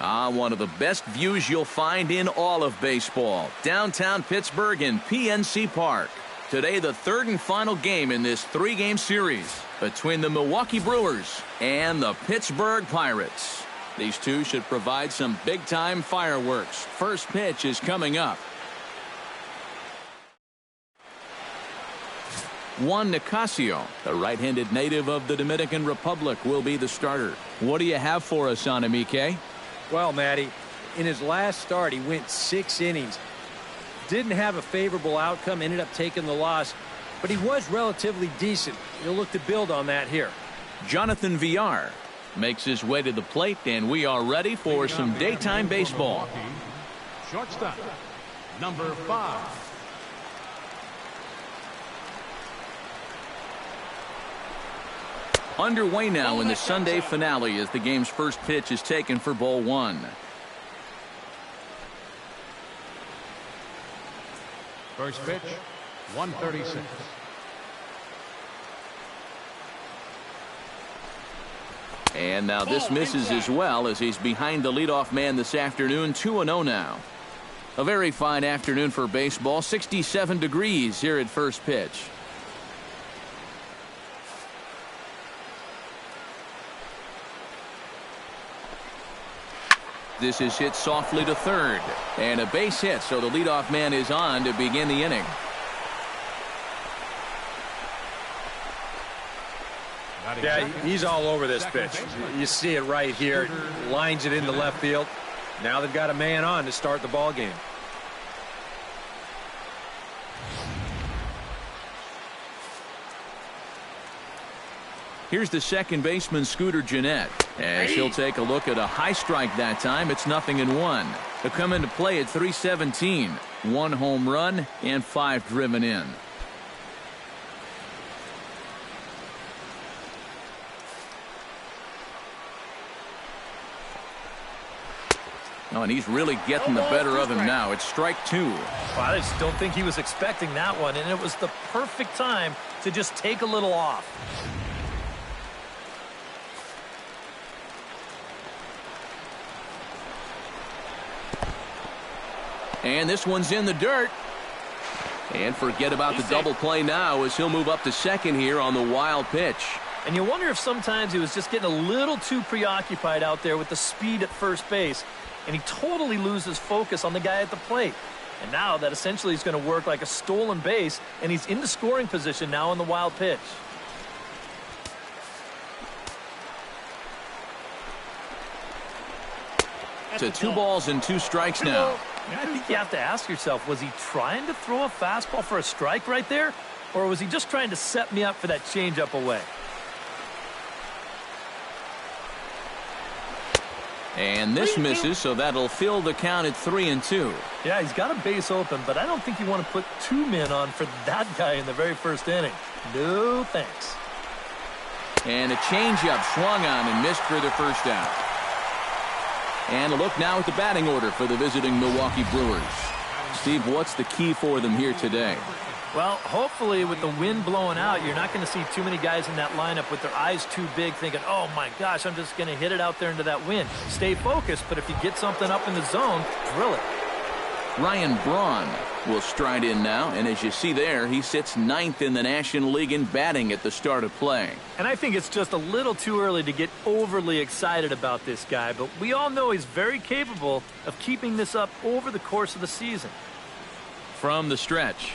One of the best views you'll find in all of baseball. Downtown Pittsburgh in PNC Park. Today, the third and final game in this three-game series between the Milwaukee Brewers and the Pittsburgh Pirates. These two should provide some big-time fireworks. First pitch is coming up. Juan Nicasio, the right-handed native of the Dominican Republic, will be the starter. What do you have for us on him, EK? Well, Matty, in his last start, he went 6 innings. Didn't have a favorable outcome, ended up taking the loss, but he was relatively decent. He'll look to build on that here. Jonathan Villar makes his way to the plate, and we are ready for some daytime baseball. Shortstop, number 5. Underway now in the Sunday finale as the game's first pitch is taken for ball 1. First pitch, 136. And now this misses as well as he's behind the leadoff man this afternoon. 2-0 now. A very fine afternoon for baseball. 67 degrees here at first pitch. This is hit softly to third. And a base hit, so the leadoff man is on to begin the inning. Yeah, he's all over this pitch. You see it right here. Lines it into left field. Now they've got a man on to start the ball game. Here's the second baseman, Scooter Gennett, as he'll take a look at a high strike that time. It's 0-1. They'll come into play at 317. 1 home run and 5 driven in. Oh, and he's really getting the better of him now. It's strike 2. Well, I just don't think he was expecting that one, and it was the perfect time to just take a little off. And this one's in the dirt. And forget about the double play now as he'll move up to second here on the wild pitch. And you wonder if sometimes he was just getting a little too preoccupied out there with the speed at first base, and he totally loses focus on the guy at the plate. And now that essentially is going to work like a stolen base, and he's in the scoring position now on the wild pitch. To 2 balls and 2 strikes now. I think you have to ask yourself, was he trying to throw a fastball for a strike right there? Or was he just trying to set me up for that changeup away? And this misses, so that'll fill the count at 3-2. Yeah, he's got a base open, but I don't think you want to put 2 men on for that guy in the very first inning. No thanks. And a changeup swung on and missed for the first out. And a look now at the batting order for the visiting Milwaukee Brewers. Steve, what's the key for them here today? Well, hopefully with the wind blowing out, you're not going to see too many guys in that lineup with their eyes too big thinking, oh my gosh, I'm just going to hit it out there into that wind. Stay focused, but if you get something up in the zone, drill it. Ryan Braun will stride in now, and as you see there, he sits 9th in the National League in batting at the start of play. And I think it's just a little too early to get overly excited about this guy, but we all know he's very capable of keeping this up over the course of the season. From the stretch.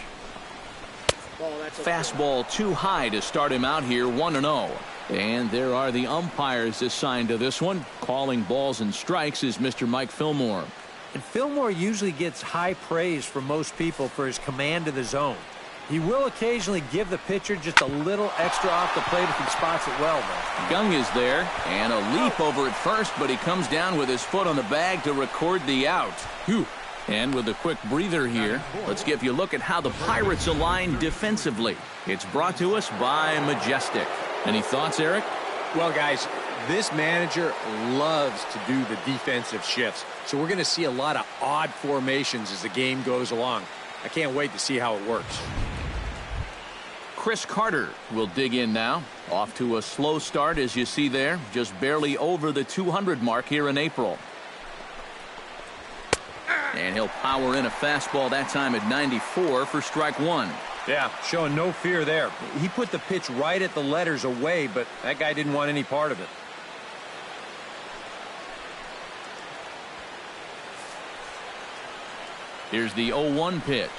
Fastball too high to start him out here, 1-0. And there are the umpires assigned to this one. Calling balls and strikes is Mr. Mike Fillmore. And Fillmore usually gets high praise from most people for his command of the zone. He will occasionally give the pitcher just a little extra off the plate if he spots it well, though. Young is there, and a leap over at first, but he comes down with his foot on the bag to record the out. Whew. And with a quick breather here, let's give you a look at how the Pirates align defensively. It's brought to us by Majestic. Any thoughts, Eric? Well, guys, this manager loves to do the defensive shifts. So we're going to see a lot of odd formations as the game goes along. I can't wait to see how it works. Chris Carter will dig in now. Off to a slow start, as you see there. Just barely over the 200 mark here in April. And he'll power in a fastball that time at 94 for strike one. Yeah, showing no fear there. He put the pitch right at the letters away, but that guy didn't want any part of it. Here's the 0-1 pitch.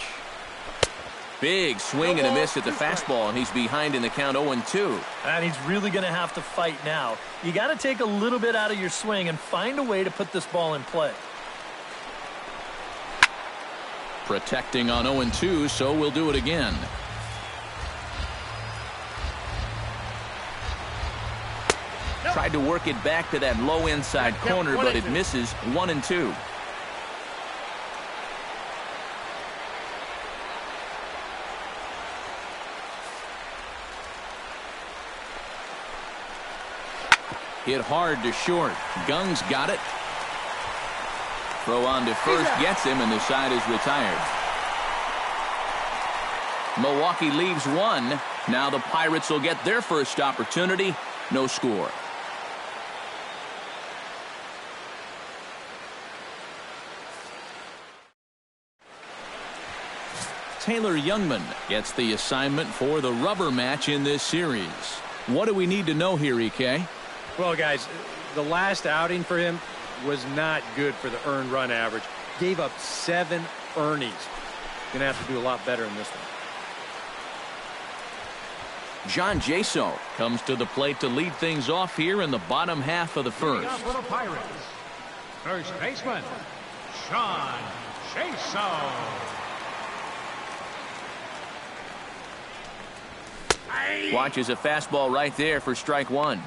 Big swing and a miss at the fastball, and he's behind in the count 0-2. And he's really going to have to fight now. You got to take a little bit out of your swing and find a way to put this ball in play. Protecting on 0-2, so we'll do it again. Tried to work it back to that low inside corner, but it misses. 1-2. Hit hard to short. Gung's got it. Throw on to first gets him, and the side is retired. Milwaukee leaves one. Now the Pirates will get their first opportunity. No score. Taylor Youngman gets the assignment for the rubber match in this series. What do we need to know here, EK? Well, guys, the last outing for him was not good for the earned run average. Gave up 7 earnings. Gonna have to do a lot better in this one. John Jaso comes to the plate to lead things off here in the bottom half of the first. For the Pirates, first baseman, John Jaso. Watches a fastball right there for strike one.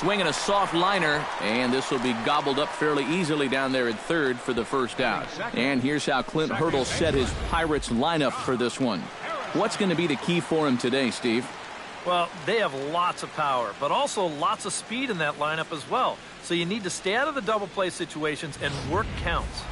Swinging a soft liner, and this will be gobbled up fairly easily down there at third for the first out. And here's how Clint Hurdle set his Pirates lineup for this one. What's going to be the key for him today, Steve? Well, they have lots of power, but also lots of speed in that lineup as well. So you need to stay out of the double play situations and work counts.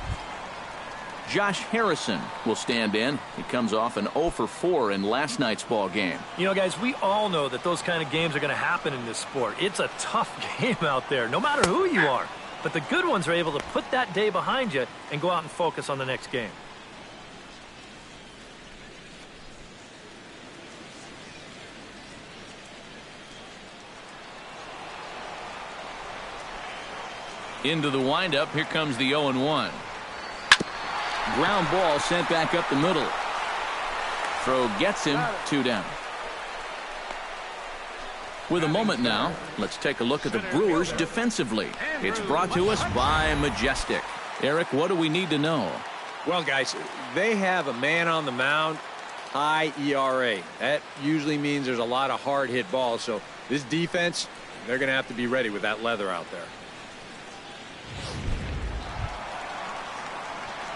Josh Harrison will stand in. He comes off an 0 for 4 in last night's ball game. You know, guys, we all know that those kind of games are going to happen in this sport. It's a tough game out there, no matter who you are. But the good ones are able to put that day behind you and go out and focus on the next game. Into the windup, here comes the 0-1. Ground ball sent back up the middle. Throw gets him 2 down. With a moment now, let's take a look at the Brewers defensively. It's brought to us by Majestic. Eric, what do we need to know? Well, guys, they have a man on the mound, high ERA. That usually means there's a lot of hard hit balls. So this defense, they're going to have to be ready with that leather out there.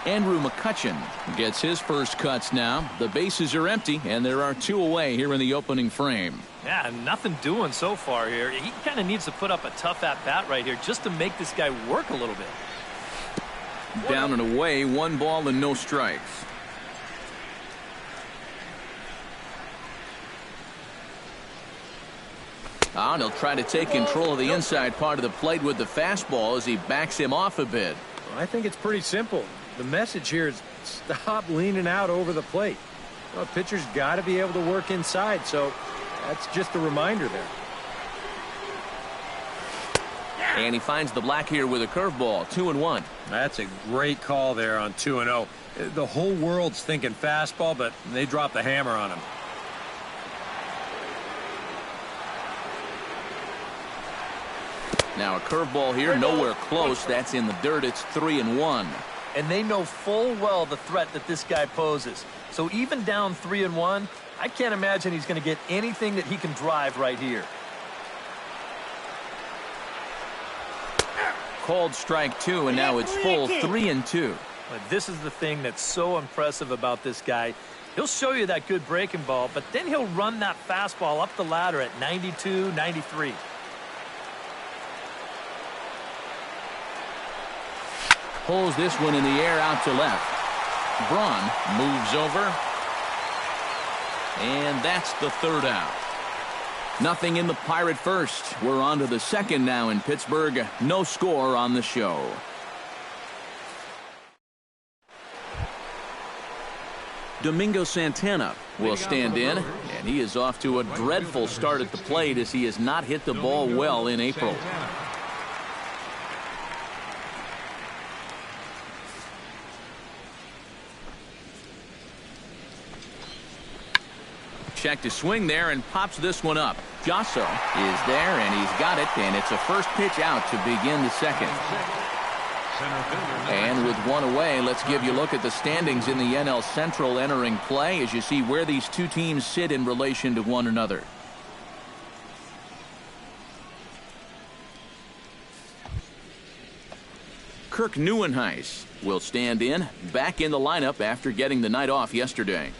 Andrew McCutchen gets his first cuts now. The bases are empty, and there are 2 away here in the opening frame. Yeah, nothing doing so far here. He kind of needs to put up a tough at-bat right here just to make this guy work a little bit. Down and away, 1 ball and no strikes. And he'll try to take control of the inside part of the plate with the fastball as he backs him off a bit. Well, I think it's pretty simple. The message here is stop leaning out over the plate. Well, pitcher's got to be able to work inside, so that's just a reminder there. And he finds the black here with a curveball. 2-1. That's a great call there on 2-0. The whole world's thinking fastball, but they dropped the hammer on him. Now a curveball here, nowhere close. That's in the dirt. It's 3-1. And they know full well the threat that this guy poses. So even down 3-1, I can't imagine he's going to get anything that he can drive right here. Called strike 2, and now it's full 3-2. But this is the thing that's so impressive about this guy. He'll show you that good breaking ball, but then he'll run that fastball up the ladder at 92, 93. Pulls this one in the air out to left. Braun moves over. And that's the third out. Nothing in the Pirate first. We're on to the second now in Pittsburgh. No score on the show. Domingo Santana will stand in, and he is off to a dreadful start at the plate as he has not hit the ball well in April. Check to swing there and pops this one up. Josso is there, and he's got it, and it's a first pitch out to begin the second. And with one away, let's give you a look at the standings in the NL Central entering play as you see where these two teams sit in relation to one another. Kirk Neuenhuis will stand in, back in the lineup after getting the night off yesterday.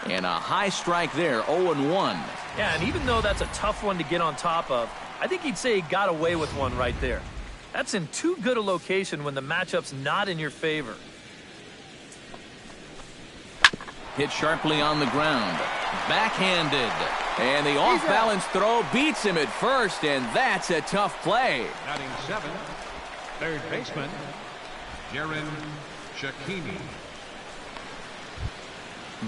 And a high strike there, 0-1. Yeah, and even though that's a tough one to get on top of, I think he'd say he got away with one right there. That's in too good a location when the matchup's not in your favor. Hit sharply on the ground. Backhanded. And the off-balance throw beats him at first, and that's a tough play. Batting 7, third baseman, Jaron Cecchini.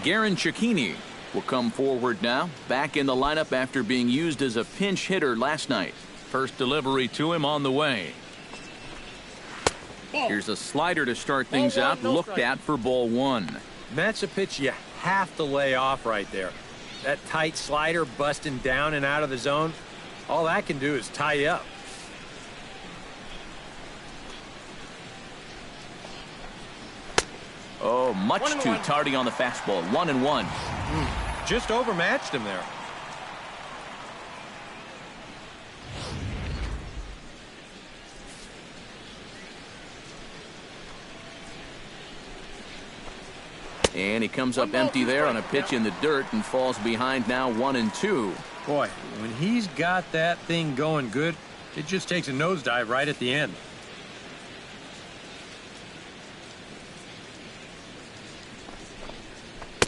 Garin Cecchini will come forward now, back in the lineup after being used as a pinch hitter last night. First delivery to him on the way. Here's a slider to start things out, looked at for ball one. That's a pitch you have to lay off right there. That tight slider busting down and out of the zone, all that can do is tie you up. Oh, much too tardy on the fastball. 1-1. Just overmatched him there. And he comes up empty there on a pitch in the dirt and falls behind now 1-2. Boy, when he's got that thing going good, it just takes a nosedive right at the end.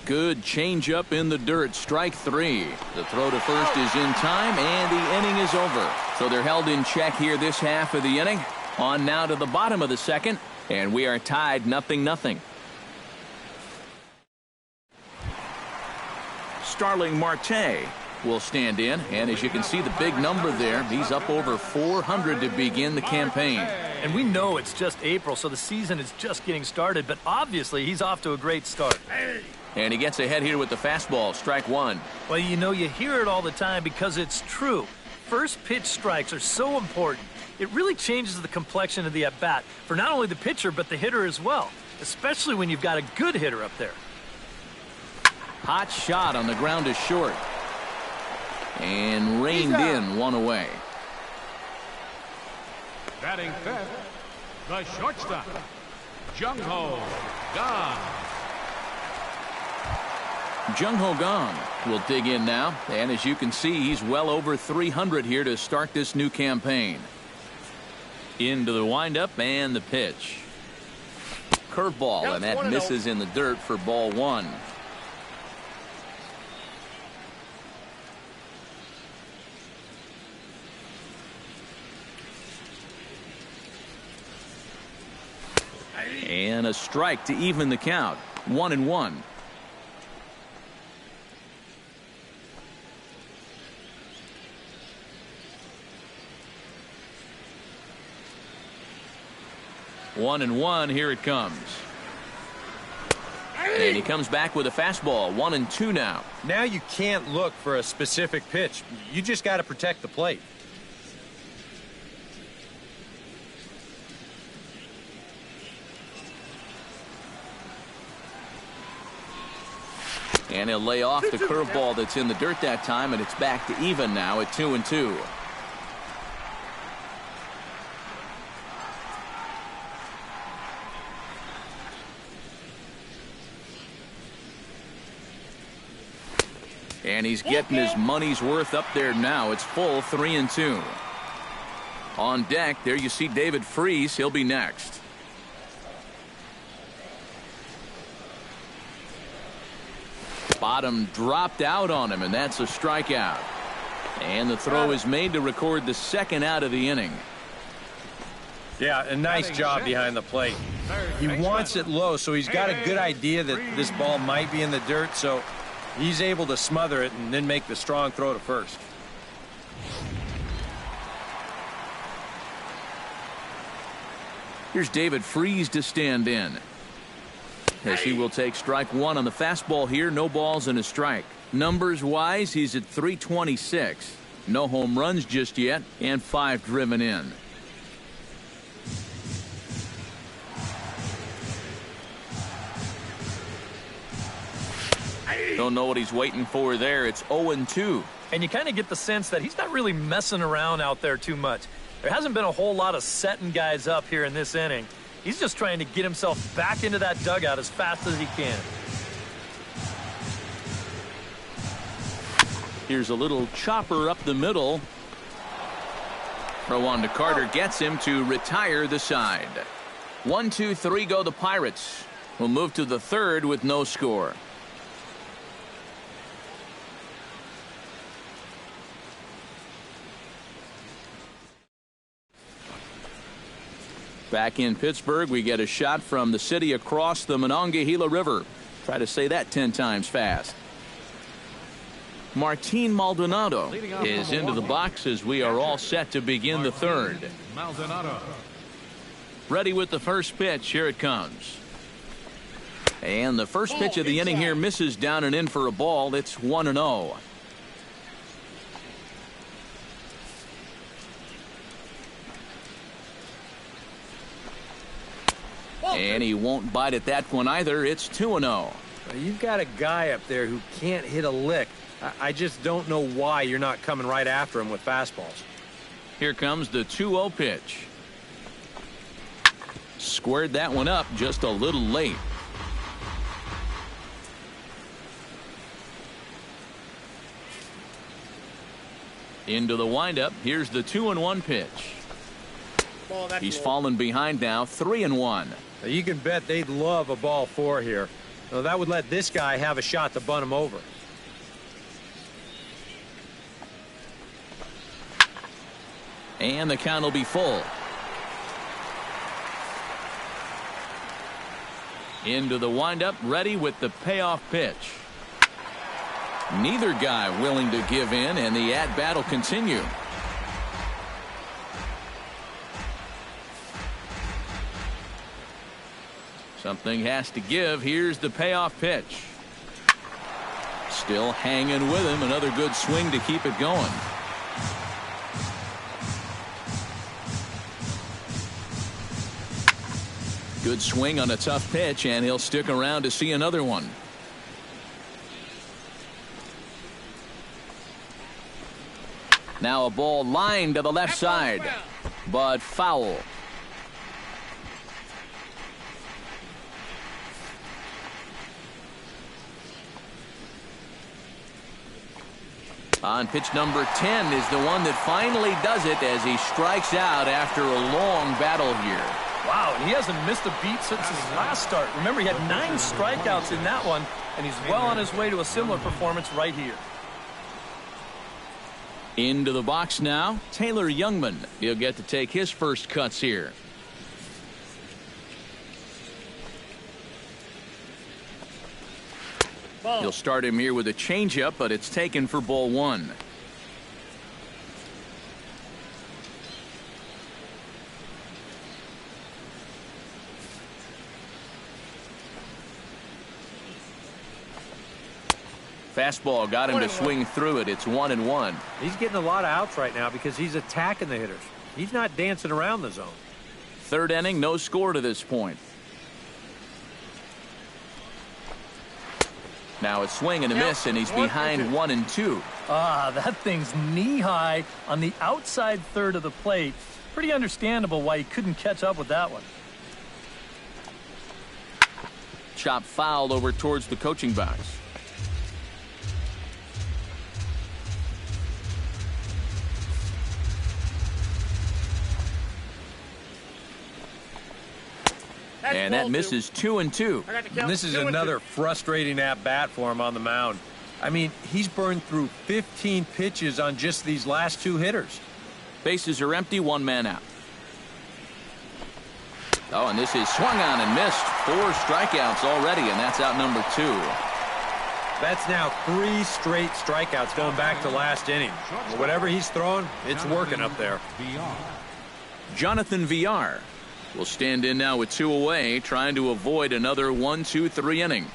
Good changeup in the dirt, strike three. The throw to first is in time, and the inning is over. So they're held in check here this half of the inning. On now to the bottom of the second, and we are tied 0-0. Starling Marte will stand in, and as you can see the big number there, he's up over 400 to begin the campaign. And we know it's just April, so the season is just getting started, but obviously he's off to a great start. And he gets ahead here with the fastball, strike one. Well, you know, you hear it all the time because it's true. First pitch strikes are so important. It really changes the complexion of the at-bat for not only the pitcher, but the hitter as well, especially when you've got a good hitter up there. Hot shot on the ground is short. And reined in, one away. Batting fifth, the shortstop, Jung-Ho Kang. Jung-Ho Kang will dig in now, and as you can see, he's well over 300 here to start this new campaign. Into the windup and the pitch. Curveball, and that misses in the dirt for ball one. And a strike to even the count. 1-1. One and one, here it comes. And he comes back with a fastball. 1-2 now. Now you can't look for a specific pitch. You just got to protect the plate. And he'll lay off the curveball that's in the dirt that time, and it's back to even now at 2-2. And he's getting his money's worth up there now. It's full 3-2. On deck, there you see David Freese. He'll be next. Bottom dropped out on him, and that's a strikeout. And the throw is made to record the second out of the inning. Yeah, a nice job behind the plate. He wants it low, so he's got a good idea that this ball might be in the dirt, so he's able to smother it and then make the strong throw to first. Here's David Freese to stand in, as he will take strike one on the fastball here. No balls and a strike. Numbers wise, he's at 326. No home runs just yet, and 5 driven in. Don't know what he's waiting for there. It's 0-2. And you kind of get the sense that he's not really messing around out there too much. There hasn't been a whole lot of setting guys up here in this inning. He's just trying to get himself back into that dugout as fast as he can. Here's a little chopper up the middle. Throw on to Carter gets him to retire the side. 1-2-3 go the Pirates. We'll move to the third with no score. Back in Pittsburgh, we get a shot from the city across the Monongahela River. Try to say that 10 times fast. Martin Maldonado is into the box as we are all set to begin the third. Maldonado. Ready with the first pitch. Here it comes. And the first pitch of the inning here misses down and in for a ball. It's 1-0. And he won't bite at that one either. It's 2-0. You've got a guy up there who can't hit a lick. I just don't know why you're not coming right after him with fastballs. Here comes the 2-0 pitch. Squared that one up just a little late. Into the windup. Here's the 2-1 pitch. He's fallen behind now, 3-1. You can bet they'd love a ball 4 here. Now, that would let this guy have a shot to bunt him over. And the count will be full. Into the windup, ready with the payoff pitch. Neither guy willing to give in, and the at-bat will continue. Something has to give. Here's the payoff pitch. Still hanging with him. Another good swing to keep it going. Good swing on a tough pitch, and he'll stick around to see another one. Now a ball lined to the left side, but foul. On pitch number 10 is the one that finally does it as he strikes out after a long battle here. Wow, and he hasn't missed a beat since his last start. Remember, he had 9 strikeouts in that one, and he's well on his way to a similar performance right here. Into the box now, Taylor Youngman. He'll get to take his first cuts here. He'll start him here with a changeup, but it's taken for ball 1. Fastball got him to swing through it. It's 1-1. He's getting a lot of outs right now because he's attacking the hitters. He's not dancing around the zone. Third inning, no score to this point. Now it's swing and a miss, and he's behind 1-2. Ah, that thing's knee-high on the outside third of the plate. Pretty understandable why he couldn't catch up with that one. Chop foul over towards the coaching box. And that misses 2-2. And this is another frustrating at-bat for him on the mound. I mean, he's burned through 15 pitches on just these last 2 hitters. Bases are empty, 1 man out. Oh, and this is swung on and missed. 4 strikeouts already, and that's out number 2. That's now 3 straight strikeouts going back to last inning. Whatever he's throwing, it's working up there. Jonathan Villar will stand in now with 2 away, trying to avoid another 1-2-3 inning.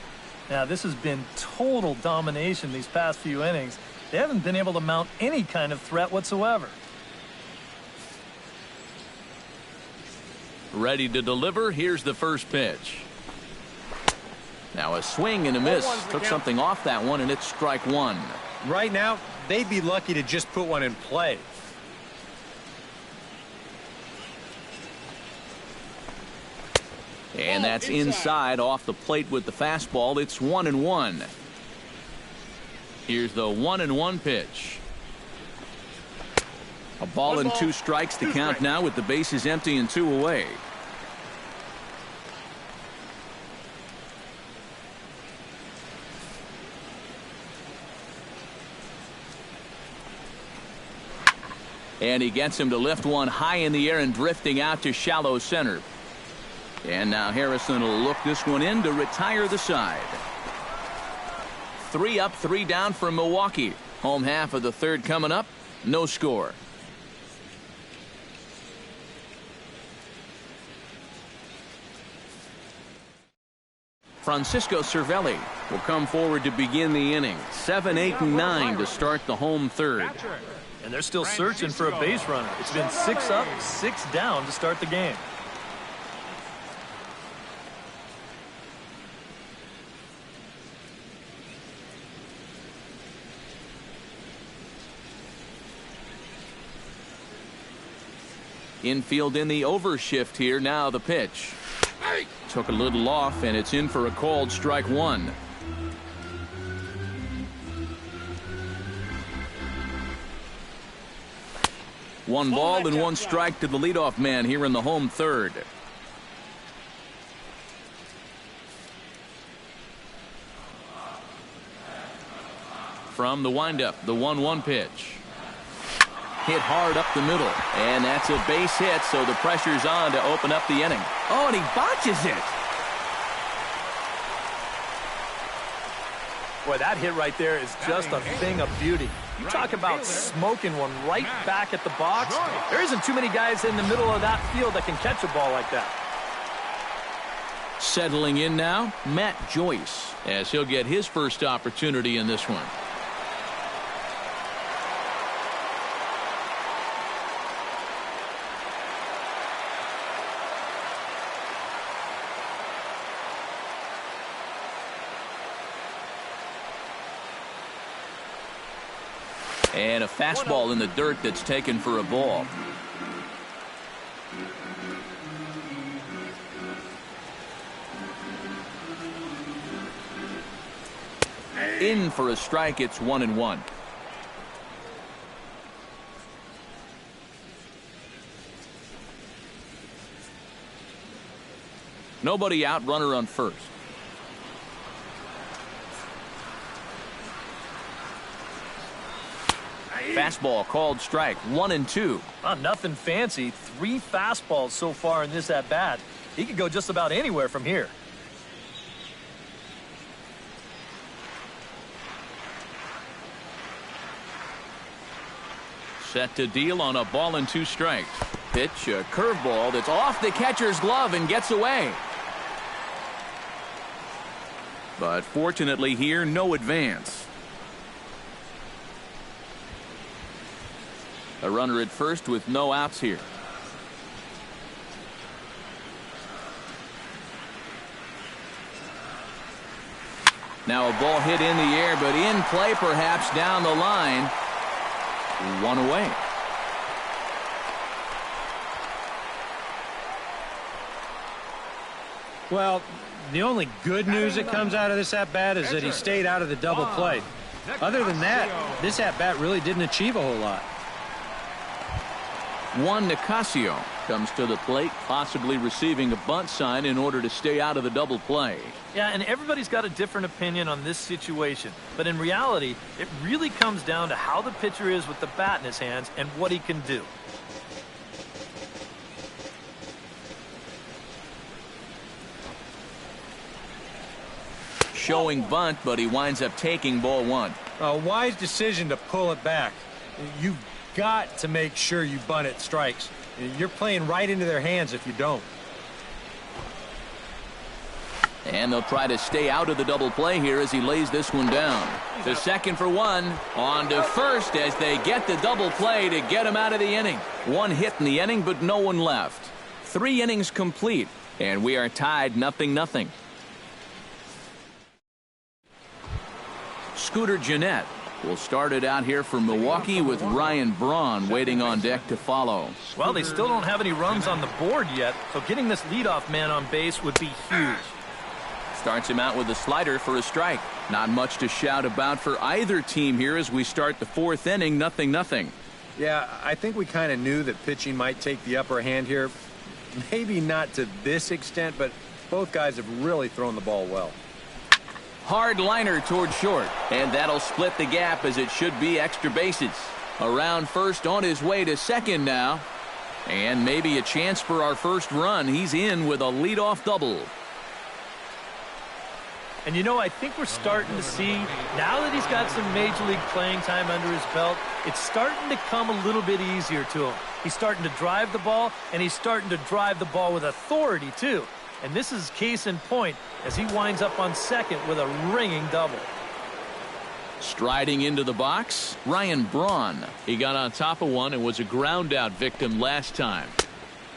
Now, this has been total domination these past few innings. They haven't been able to mount any kind of threat whatsoever. Ready to deliver. Here's the first pitch. Now a swing and a miss. Took something off that one, and it's strike 1. Right now, they'd be lucky to just put one in play. And that's inside off the plate with the fastball. It's 1-1. Here's the 1-1 pitch. A ball and 2 strikes to count now with the bases empty and 2 away. And he gets him to lift one high in the air and drifting out to shallow center. And now Harrison will look this one in to retire the side. 3 up, 3 down for Milwaukee. Home half of the 3rd coming up. No score. Francisco Cervelli will come forward to begin the inning. 7, 8, and 9 to start the home 3rd. And they're still searching for a base runner. It's been 6 up, 6 down to start the game. Infield in the overshift here. Now the pitch. Took a little off, and it's in for a called strike 1. One ball and 1 strike to the leadoff man here in the home 3rd. From the windup, the 1-1 pitch. Hit hard up the middle, and that's a base hit, so the pressure's on to open up the inning. Oh, and he botches it. Boy, that hit right there is just a thing of beauty. You talk about smoking one right back at the box. There isn't too many guys in the middle of that field that can catch a ball like that. Settling in now, Matt Joyce, as he'll get his first opportunity in this one. And a fastball in the dirt that's taken for a ball. In for a strike. It's 1-1. Nobody out, runner on first. Fastball called strike. 1-2. Nothing fancy. 3 fastballs so far in this at bat. He could go just about anywhere from here. Set to deal on a ball and 2 strikes. Pitch, a curveball that's off the catcher's glove and gets away. But fortunately here, no advance. A runner at first with no outs here. Now a ball hit in the air, but in play perhaps down the line. 1 away. Well, the only good news that comes out of this at-bat is that he stayed out of the double play. Other than that, this at-bat really didn't achieve a whole lot. Juan Nicasio comes to the plate, possibly receiving a bunt sign in order to stay out of the double play. Yeah, and everybody's got a different opinion on this situation. But in reality, it really comes down to how the pitcher is with the bat in his hands and what he can do. Showing bunt, but he winds up taking ball one. A wise decision to pull it back. You've got to make sure you bunt at strikes. You're playing right into their hands if you don't. And they'll try to stay out of the double play here as he lays this one down. To second for one. On to first as they get the double play to get him out of the inning. One hit in the inning, but no one left. 3 innings complete, and we are tied 0-0. Scooter Gennett will start it out here for Milwaukee with Ryan Braun waiting on deck to follow. Well, they still don't have any runs on the board yet, so getting this leadoff man on base would be huge. Starts him out with a slider for a strike. Not much to shout about for either team here as we start the 4th inning, 0-0. Yeah, I think we kind of knew that pitching might take the upper hand here. Maybe not to this extent, but both guys have really thrown the ball well. Hard liner toward short, and that'll split the gap as it should be extra bases. Around first, on his way to second now. And maybe a chance for our first run. He's in with a leadoff double. And you know, I think we're starting to see, now that he's got some major league playing time under his belt, it's starting to come a little bit easier to him. He's starting to drive the ball, and he's starting to drive the ball with authority, too. And this is case in point as he winds up on second with a ringing double. Striding into the box, Ryan Braun. He got on top of one and was a ground out victim last time.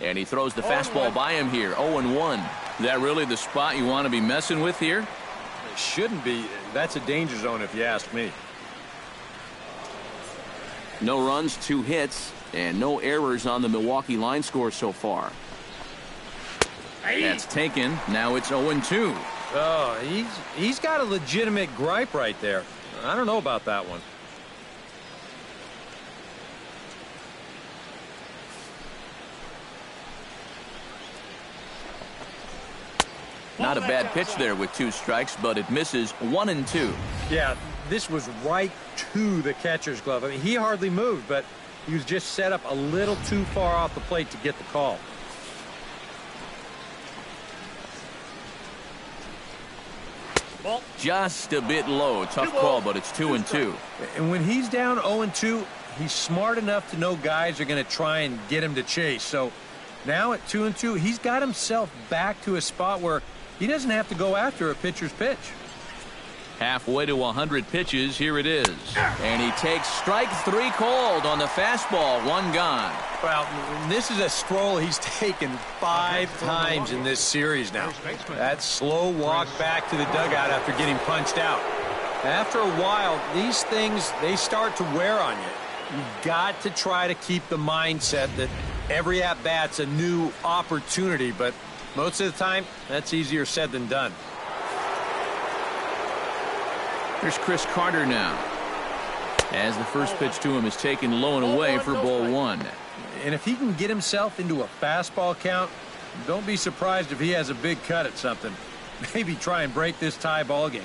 And he throws the fastball by him here, 0-1. Is that really the spot you want to be messing with here? It shouldn't be. That's a danger zone if you ask me. No runs, 2 hits, and no errors on the Milwaukee line score so far. That's taken. Now it's 0-2. Oh, he's got a legitimate gripe right there. I don't know about that one. Not a bad pitch there with 2 strikes, but it misses 1-2. Yeah, this was right to the catcher's glove. I mean, he hardly moved, but he was just set up a little too far off the plate to get the call. Just a bit low. Tough call, but it's 2-2. And when he's down 0-2, he's smart enough to know guys are going to try and get him to chase. So now at 2-2, he's got himself back to a spot where he doesn't have to go after a pitcher's pitch. Halfway to 100 pitches, here it is. And he takes strike 3 called on the fastball, 1 gone. Well, this is a stroll he's taken 5 times in this series now. That slow walk back to the dugout after getting punched out. After a while, these things, they start to wear on you. You've got to try to keep the mindset that every at-bat's a new opportunity, but most of the time, that's easier said than done. Here's Chris Carter now. As the first pitch to him is taken low and away for ball 1. And if he can get himself into a fastball count, don't be surprised if he has a big cut at something. Maybe try and break this tie ball game.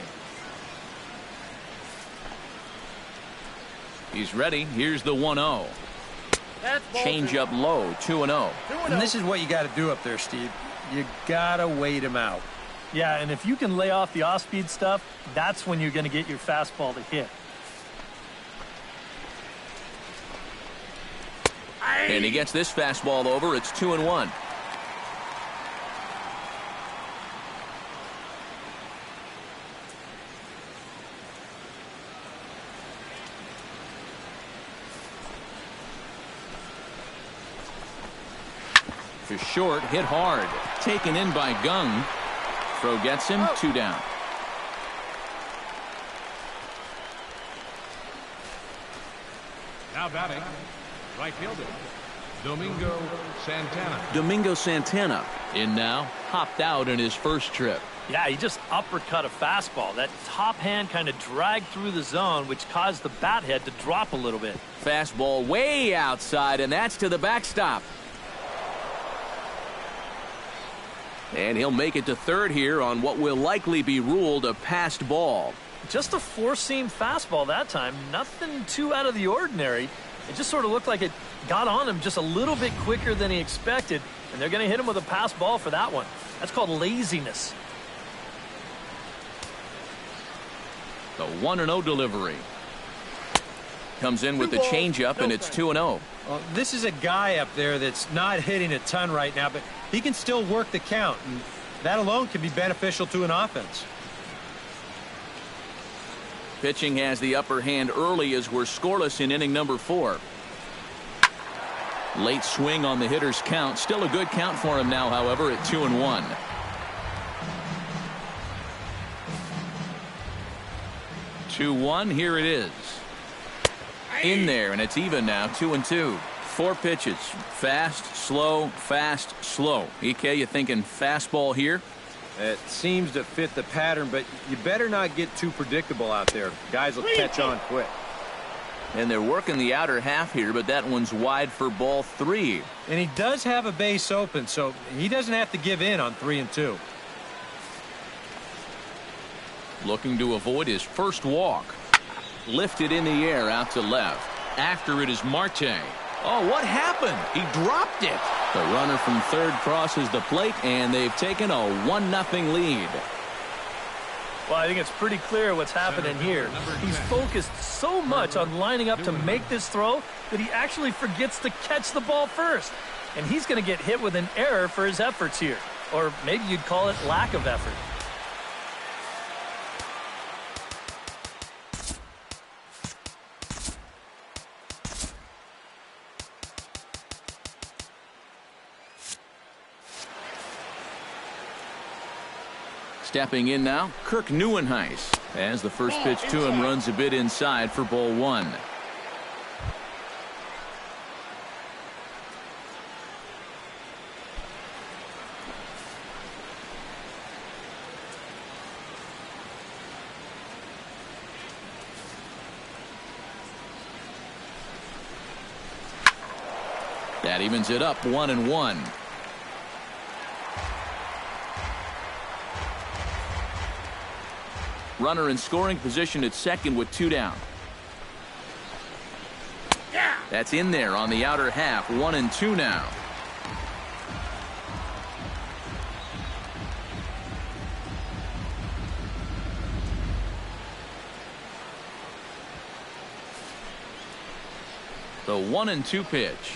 He's ready. Here's the 1-0. Change up low, 2-0. And this is what you got to do up there, Steve. You got to wait him out. Yeah, and if you can lay off the off-speed stuff, that's when you're going to get your fastball to hit. And he gets this fastball over. It's 2-1. For short, hit hard. Taken in by Gung. Throw gets him, 2 down. Now batting, right fielder, Domingo Santana. Domingo Santana in now, hopped out in his first trip. Yeah, he just uppercut a fastball. That top hand kind of dragged through the zone, which caused the bat head to drop a little bit. Fastball way outside, and that's to the backstop. And he'll make it to third here on what will likely be ruled a passed ball. Just a four-seam fastball that time. Nothing too out of the ordinary. It just sort of looked like it got on him just a little bit quicker than he expected. And they're going to hit him with a pass ball for that one. That's called laziness. The 1-0 delivery. Comes in with the changeup, and it's 2-0. Well, this is a guy up there that's not hitting a ton right now, but he can still work the count, and that alone can be beneficial to an offense. Pitching has the upper hand early as we're scoreless in inning number 4. Late swing on the hitter's count. Still a good count for him now, however, at 2-1. Here it is. In there, and it's even now, 2-2. 4 pitches. Fast, slow, fast, slow. EK, you thinking fastball here? It seems to fit the pattern, but you better not get too predictable out there. Guys will catch on quick. And they're working the outer half here, but that one's wide for ball 3. And he does have a base open, so he doesn't have to give in on 3-2. Looking to avoid his first walk. Lifted in the air out to left. After it is Marte. Oh, what happened? He dropped it. The runner from third crosses the plate, and they've taken a 1-0 lead. Well, I think it's pretty clear what's happening here. He's focused so much on lining up to make this throw that he actually forgets to catch the ball first. And he's going to get hit with an error for his efforts here. Or maybe you'd call it lack of effort. Stepping in now, Kirk Neuenhuis, as the first pitch to him runs a bit inside for ball 1. That evens it up, 1-1. Runner in scoring position at second with 2 down. That's in there on the outer half. 1-2 now. The 1-2 pitch.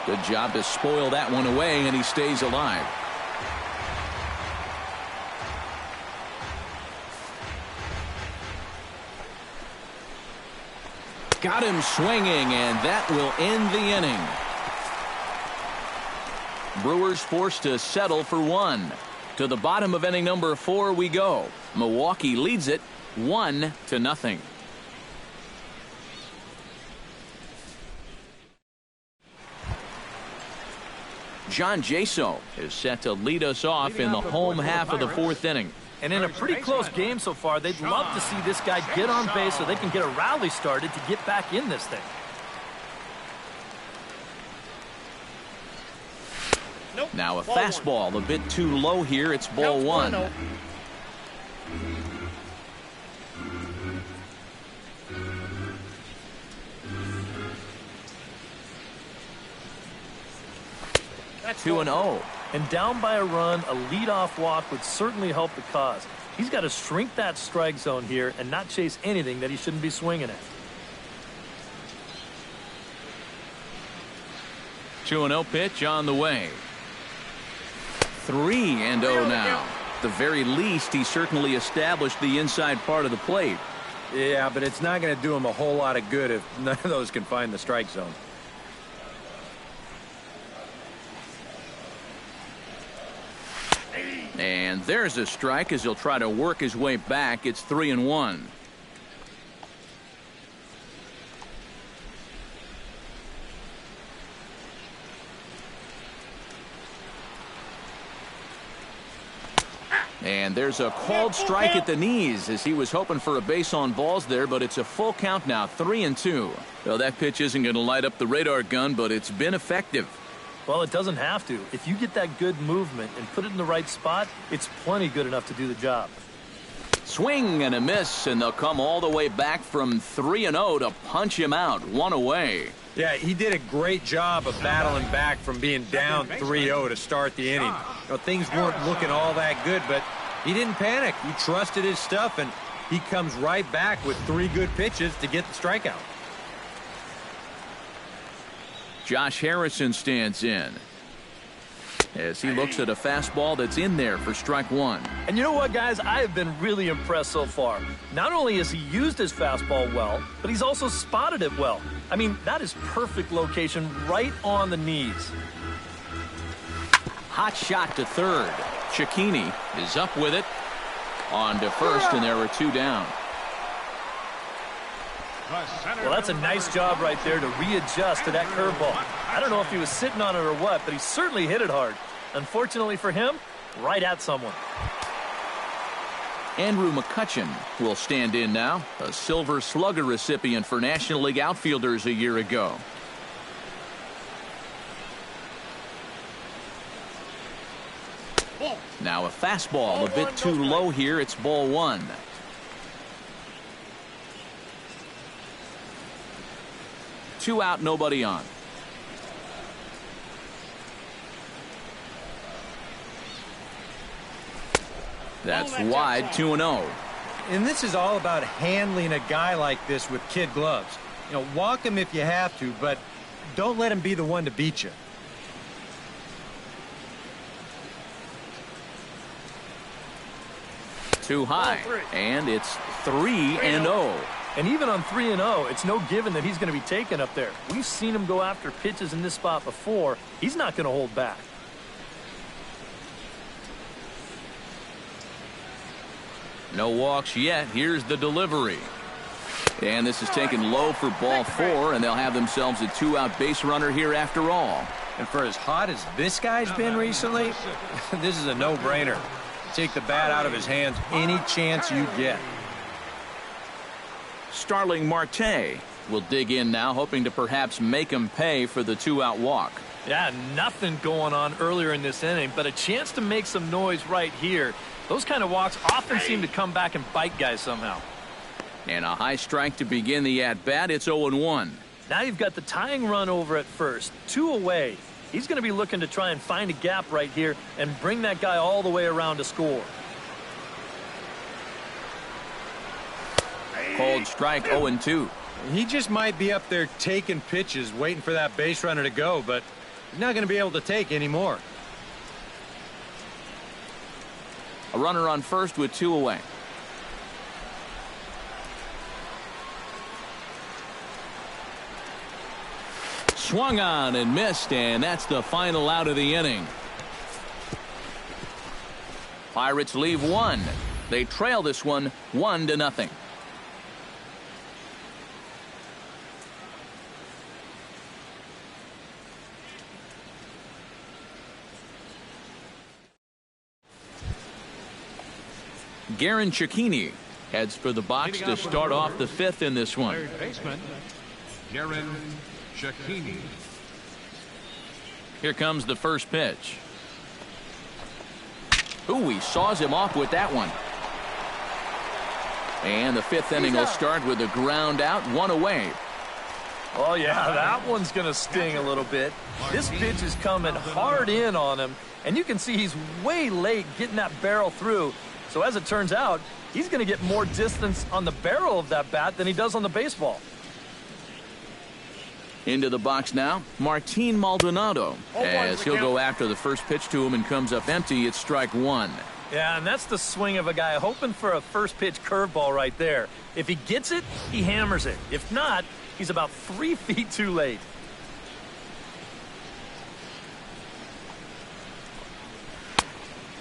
Good job to spoil that one away, and he stays alive. Got him swinging, and that will end the inning. Brewers forced to settle for 1. To the bottom of inning number 4 we go. Milwaukee leads it 1-0. John Jaso is set to lead us off in the home half of the 4th inning. And in a pretty close game so far, they'd love to see this guy get on base so they can get a rally started to get back in this thing. Now a fastball a bit too low here. It's ball 1. That's 2-0. And down by a run, a leadoff walk would certainly help the cause. He's got to shrink that strike zone here and not chase anything that he shouldn't be swinging at. 2-0 pitch on the way. 3-0 now. At the very least, he certainly established the inside part of the plate. Yeah, but it's not going to do him a whole lot of good if none of those can find the strike zone. And there's a strike as he'll try to work his way back. It's 3-1. And there's a called strike at the knees as he was hoping for a base on balls there, but it's a full count now, 3-2. Well, that pitch isn't going to light up the radar gun, but it's been effective. Well, it doesn't have to. If you get that good movement and put it in the right spot, it's plenty good enough to do the job. Swing and a miss, and they'll come all the way back from 3-0 to punch him out, one away. Yeah, he did a great job of battling back from being down 3-0 to start the inning. Things weren't looking all that good, but he didn't panic. He trusted his stuff, and he comes right back with 3 good pitches to get the strikeout. Josh Harrison stands in as he looks at a fastball that's in there for strike 1. And you know what, guys? I have been really impressed so far. Not only has he used his fastball well, but he's also spotted it well. I mean, that is perfect location right on the knees. Hot shot to third. Cicchini is up with it. On to first, and there are 2 down. Well, that's a nice job right there to readjust to that curveball. I don't know if he was sitting on it or what, but he certainly hit it hard. Unfortunately for him, right at someone. Andrew McCutchen will stand in now, a Silver Slugger recipient for National League outfielders a year ago. Now a fastball a bit too low here. It's ball 1. Two out, nobody on. That's wide, 2-0. And this is all about handling a guy like this with kid gloves. Walk him if you have to, but don't let him be the one to beat you. Too high, and it's 3-0. And even on 3-0, it's no given that he's going to be taken up there. We've seen him go after pitches in this spot before. He's not going to hold back. No walks yet. Here's the delivery. And this is taken low for ball 4, and they'll have themselves a 2-out base runner here after all. And for as hot as this guy's been recently, this is a no-brainer. Take the bat out of his hands any chance you get. Starling Marte will dig in now, hoping to perhaps make him pay for the 2-out walk. Yeah, nothing going on earlier in this inning, but a chance to make some noise right here. Those kind of walks often seem to come back and bite guys somehow. And a high strike to begin the at-bat. It's 0-1. Now you've got the tying run over at first, 2 away. He's going to be looking to try and find a gap right here and bring that guy all the way around to score. Called strike, 0-2. He just might be up there taking pitches, waiting for that base runner to go, but he's not going to be able to take anymore. A runner on first with 2 away. Swung on and missed, and that's the final out of the inning. Pirates leave 1. They trail this one 1-0. Garen Cicchini heads for the box to start off the 5th in this one. Third baseman, Garen Cicchini. Here comes the first pitch. Ooh, he saws him off with that one. And the 5th inning will start with a ground out, 1 away. Oh, yeah, that one's going to sting a little bit. This pitch is coming hard in on him, and you can see he's way late getting that barrel through. So as it turns out, he's going to get more distance on the barrel of that bat than he does on the baseball. Into the box now, Martin Maldonado, as he'll go after the first pitch to him and comes up empty. It's strike 1. Yeah, and that's the swing of a guy hoping for a first pitch curveball right there. If he gets it, he hammers it. If not, he's about 3 feet too late.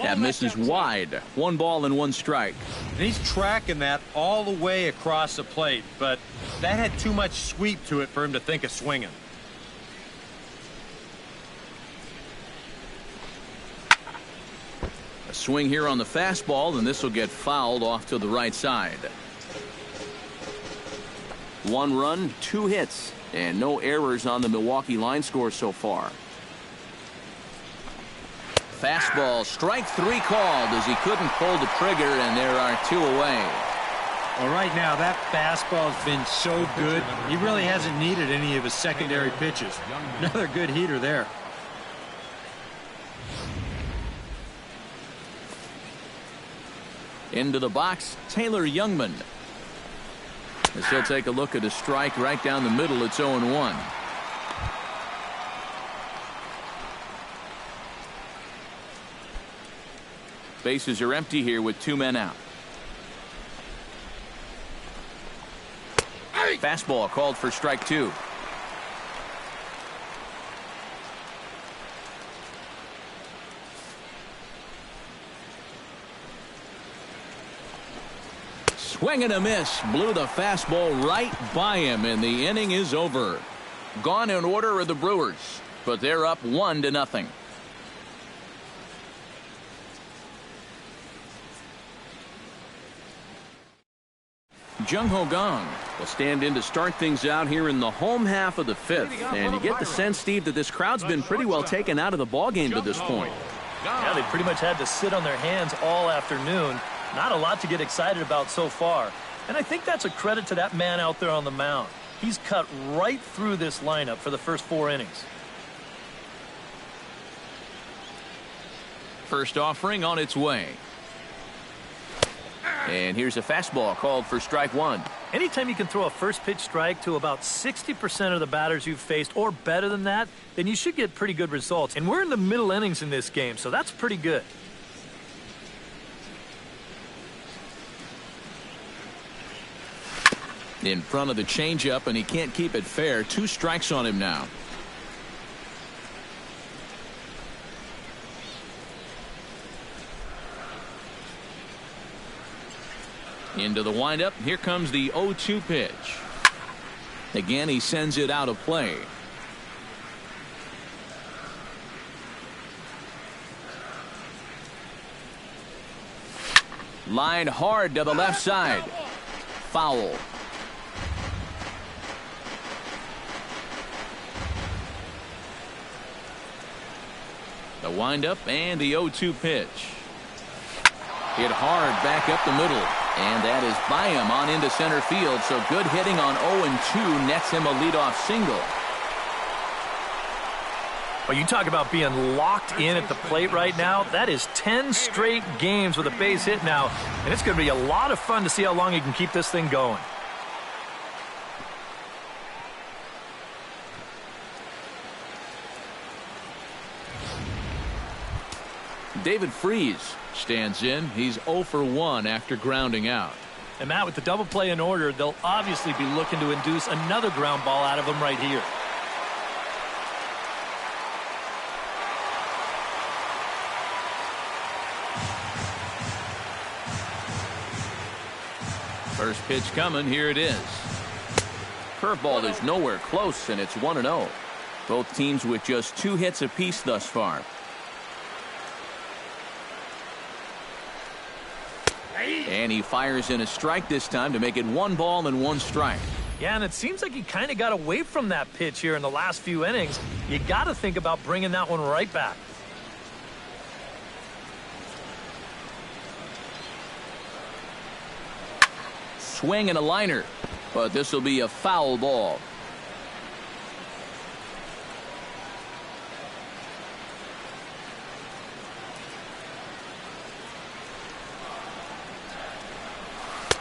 That misses wide. 1 ball and 1 strike. And he's tracking that all the way across the plate, but that had too much sweep to it for him to think of swinging. A swing here on the fastball, and this will get fouled off to the right side. 1 run, 2 hits, and no errors on the Milwaukee line score so far. Fastball, strike 3 called as he couldn't pull the trigger, and there are 2 away. Well, right now, that fastball has been so good, he really hasn't needed any of his secondary pitches. Another good heater there. Into the box, Taylor Youngman. As he'll take a look at a strike right down the middle, it's 0-1. Bases are empty here with 2 men out. Fastball called for strike 2. Swing and a miss. Blew the fastball right by him, and the inning is over. Gone in order are the Brewers, but they're up 1-0. Jung Ho Gong will stand in to start things out here in the home half of the 5th. And you get the sense, Steve, that this crowd's been pretty well taken out of the ballgame to this point. Yeah, they pretty much had to sit on their hands all afternoon. Not a lot to get excited about so far. And I think that's a credit to that man out there on the mound. He's cut right through this lineup for the first 4 innings. First offering on its way. And here's a fastball called for strike 1. Anytime you can throw a first pitch strike to about 60% of the batters you've faced or better than that, then you should get pretty good results. And we're in the middle innings in this game, so that's pretty good. In front of the changeup, and he can't keep it fair. 2 strikes on him now. Into the windup. Here comes the 0-2 pitch. Again, he sends it out of play. Line hard to the left side. Foul. The windup and the 0-2 pitch. Hit hard back up the middle. And that is by him on into center field. So good hitting on 0-2 nets him a leadoff single. Well, you talk about being locked in at the plate right now. That is 10 straight games with a base hit now. And it's going to be a lot of fun to see how long he can keep this thing going. David Freese stands in. He's 0 for 1 after grounding out. And Matt, with the double play in order, they'll obviously be looking to induce another ground ball out of him right here. First pitch coming. Here it is. Curveball is nowhere close, and it's 1-0. Both teams with just 2 hits apiece thus far. And he fires in a strike this time to make it 1 ball and 1 strike. Yeah, and it seems like he kind of got away from that pitch here in the last few innings. You got to think about bringing that one right back. Swing and a liner, but this will be a foul ball.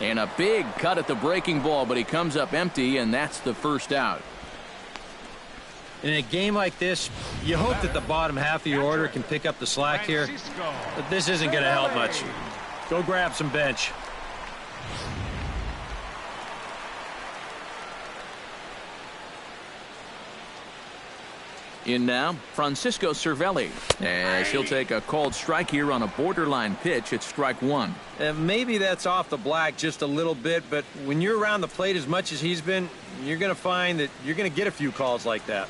And a big cut at the breaking ball, but he comes up empty, and that's the first out. In a game like this, you hope that the bottom half of your order can pick up the slack here, but this isn't going to help much. Go grab some bench. In now, Francisco Cervelli, as he'll take a called strike here on a borderline pitch at strike 1. Maybe that's off the black just a little bit, but when you're around the plate as much as he's been, you're going to find that you're going to get a few calls like that.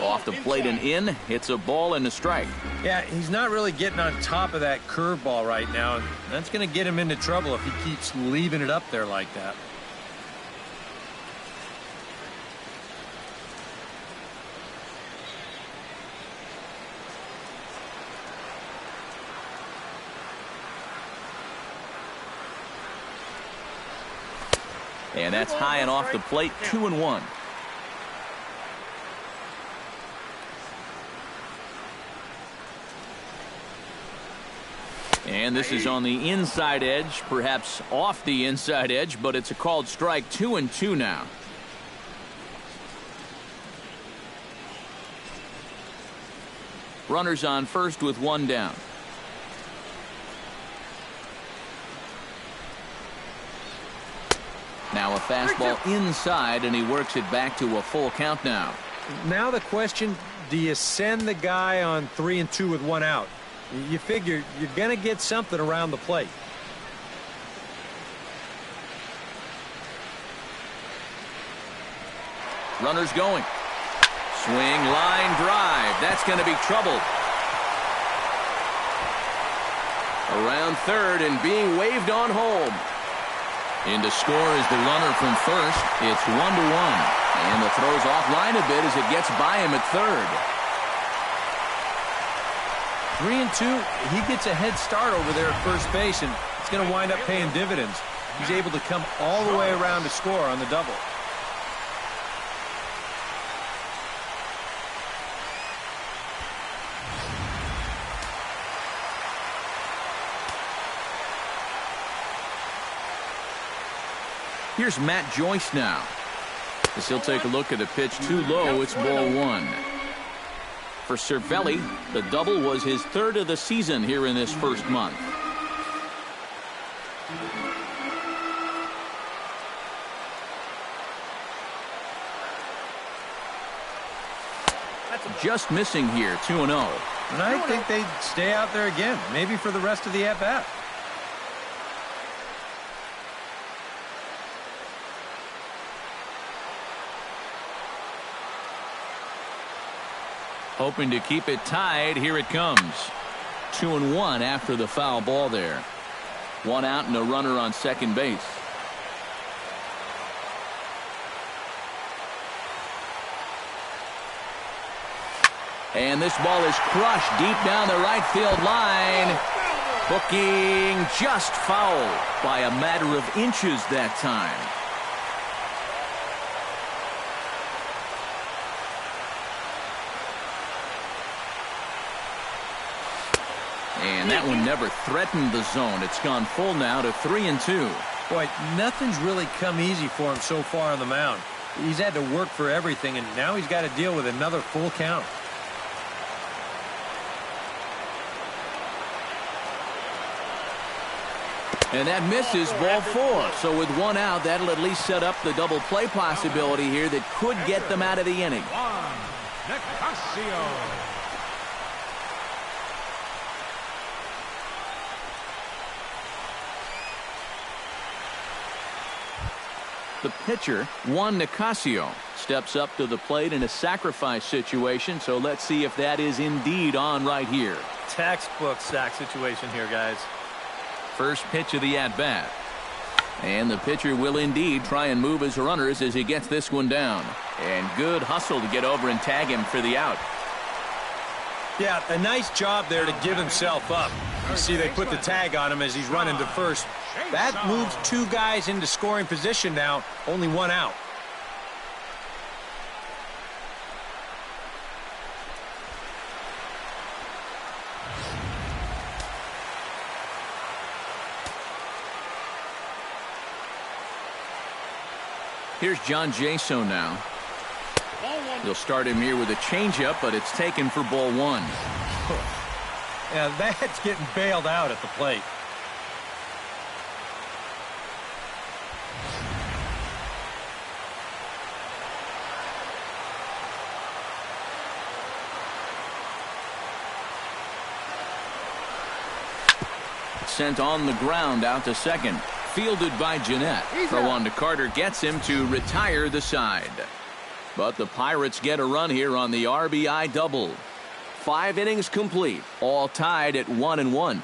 Off the plate and in. It's a ball and a strike. Yeah, he's not really getting on top of that curveball right now. That's going to get him into trouble if he keeps leaving it up there like that. And that's high and off the plate, 2-1. And this is on the inside edge, perhaps off the inside edge, but it's a called strike. 2-2 now. Runners on first with one down. Now a fastball inside, and he works it back to a full count now. Now the question, do you send the guy on 3-2 with one out? You figure you're going to get something around the plate. Runners going. Swing, line, drive. That's going to be trouble. Around third and being waved on home. In to score is the runner from first. It's 1-1. And the throw's offline a bit as it gets by him at third. 3-2, he gets a head start over there at first base, and it's going to wind up paying dividends. He's able to come all the way around to score on the double. Here's Matt Joyce now. As he'll take a look at a pitch too low, it's ball one. For Cervelli, the double was his third of the season here in this first month. Just missing here, 2-0. And I think they'd stay out there again, maybe for the rest of the at-bat. Hoping to keep it tied. Here it comes. 2-1 after the foul ball there. One out and a runner on second base. And this ball is crushed deep down the right field line. Hooking just foul by a matter of inches that time. And that one never threatened the zone. It's gone full now to 3-2. Boy, nothing's really come easy for him so far on the mound. He's had to work for everything, and now he's got to deal with another full count. And that misses, ball four. So with one out, that'll at least set up the double play possibility here that could get them out of the inning. The pitcher, Juan Nicasio, steps up to the plate in a sacrifice situation, so let's see if that is indeed on right here. Textbook sack situation here, guys. First pitch of the at-bat. And the pitcher will indeed try and move his runners as he gets this one down. And good hustle to get over and tag him for the out. Yeah, a nice job there to give himself up. You see they put the tag on him as he's running to first. That moves two guys into scoring position now, only one out. Here's John Jaso now. They'll start him here with a changeup, but it's taken for ball one. Yeah, that's getting bailed out at the plate. Sent on the ground out to second. Fielded by Jeanette. Throw on to Carter gets him to retire the side. But the Pirates get a run here on the RBI double. 5 innings complete, all tied at 1-1.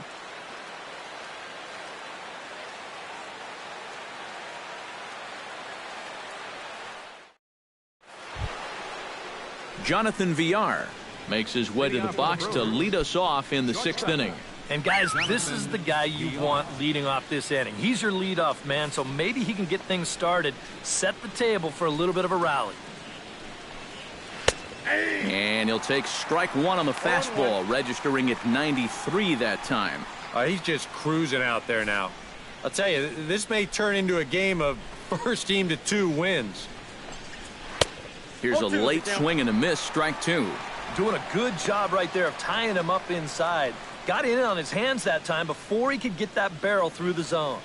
Jonathan Villar makes his way to the box to lead us off in the 6th inning. And guys, this is the guy you want leading off this inning. He's your leadoff man, so maybe he can get things started, set the table for a little bit of a rally. And he'll take strike one on the fastball, registering at 93 that time. He's just cruising out there now. I'll tell you, this may turn into a game of first team to 2 wins. Here's a late swing and a miss, strike 2. Doing a good job right there of tying him up inside. Got in on his hands that time before he could get that barrel through the zone.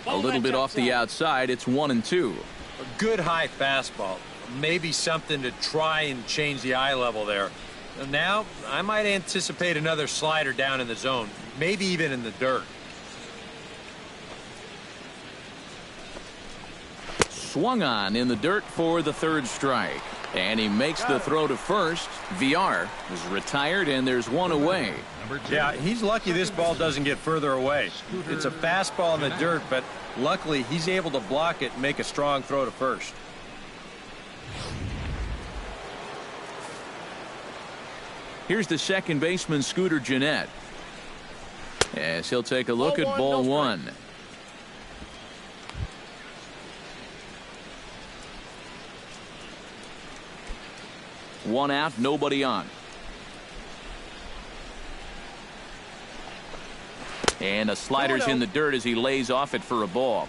A little bit off the outside. It's 1-2. A good high fastball. Maybe something to try and change the eye level there. Now, I might anticipate another slider down in the zone, maybe even in the dirt. Swung on in the dirt for the 3rd strike. And he makes the throw to first. VR is retired, and there's 1 away. Yeah, he's lucky this ball doesn't get further away. It's a fastball in the dirt, but luckily he's able to block it and make a strong throw to first. Here's the second baseman, Scooter Gennett. As he'll take a look at ball 1. One out, nobody on. And a slider's in the dirt as he lays off it for a ball.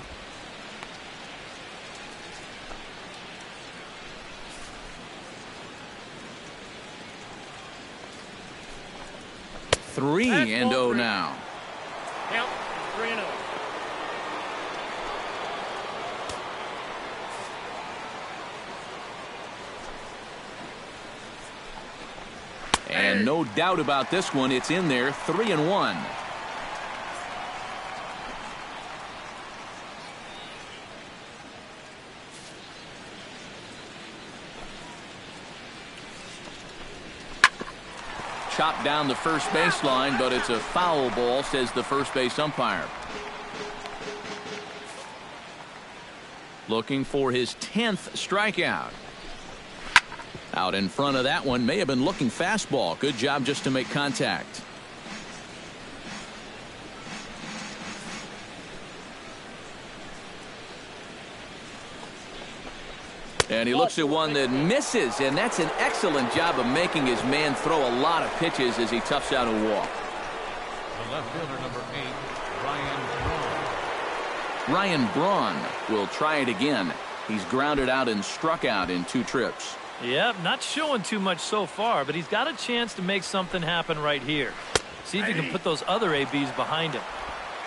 Three and 0 now. Count 3-0. And no doubt about this one, it's in there, 3-1. Chopped down the first baseline, but it's a foul ball, says the first base umpire. Looking for his 10th strikeout. Out in front of that one, may have been looking fastball. Good job just to make contact. And he looks at one that misses, and that's an excellent job of making his man throw a lot of pitches as he toughs out a walk. The left fielder, number 8, Ryan Braun. Ryan Braun will try it again. He's grounded out and struck out in 2 trips. Yep, not showing too much so far, but he's got a chance to make something happen right here. See if he can put those other ABs behind him.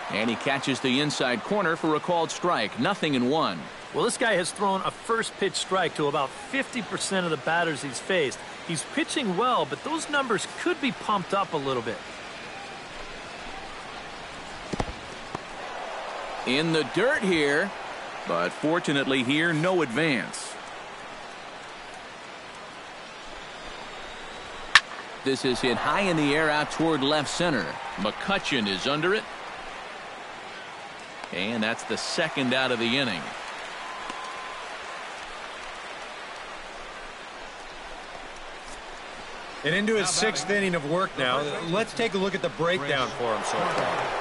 And he catches the inside corner for a called strike. 0-1. Well, this guy has thrown a first pitch strike to about 50% of the batters he's faced. He's pitching well, but those numbers could be pumped up a little bit. In the dirt here, but fortunately here, no advance. This is hit high in the air out toward left center. McCutchen is under it. And that's the second out of the inning. And into his 6th inning of work now. Let's take a look at the breakdown for him so far.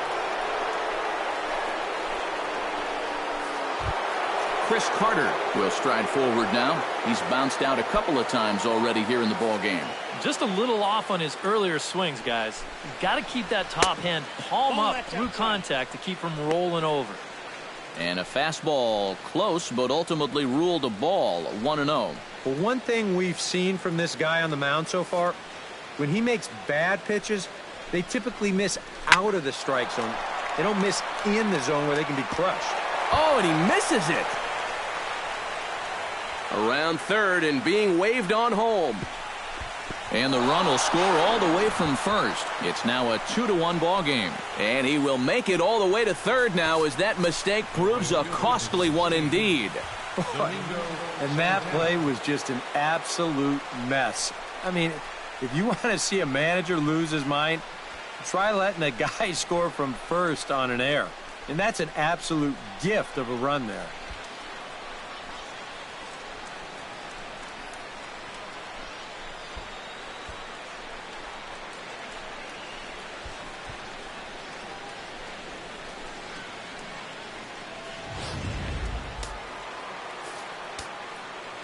Chris Carter will stride forward now. He's bounced out a couple of times already here in the ball game. Just a little off on his earlier swings, guys. You've got to keep that top hand palm up through contact to keep from rolling over. And a fastball close, but ultimately ruled a ball. 1-0. Well, one thing we've seen from this guy on the mound so far, when he makes bad pitches, they typically miss out of the strike zone. They don't miss in the zone where they can be crushed. Oh, and he misses it. Around third and being waved on home. And the run will score all the way from first. It's now a 2-1 ball game. And he will make it all the way to third now as that mistake proves a costly one indeed. And that play was just an absolute mess. I mean, if you want to see a manager lose his mind, try letting a guy score from first on an error. And that's an absolute gift of a run there.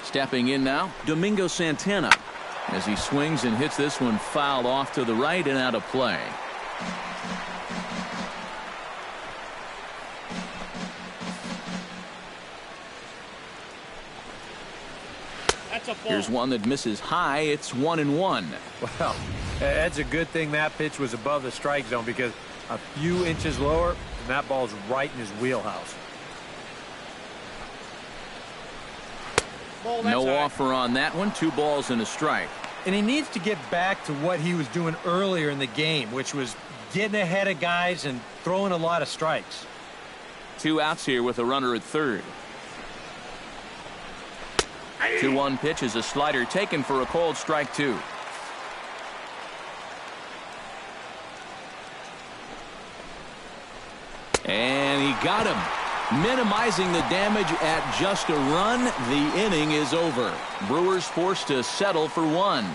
Stepping in now, Domingo Santana, as he swings and hits this one foul off to the right and out of play. Here's one that misses high. It's 1-1. Well, that's a good thing that pitch was above the strike zone, because a few inches lower and that ball's right in his wheelhouse. No offer on that one. 2 balls and a strike. And he needs to get back to what he was doing earlier in the game, which was getting ahead of guys and throwing a lot of strikes. 2 outs here with a runner at third. 2-1 pitch is a slider taken for a called strike 2. And he got him, minimizing the damage at just a run. The inning is over. Brewers forced to settle for 1.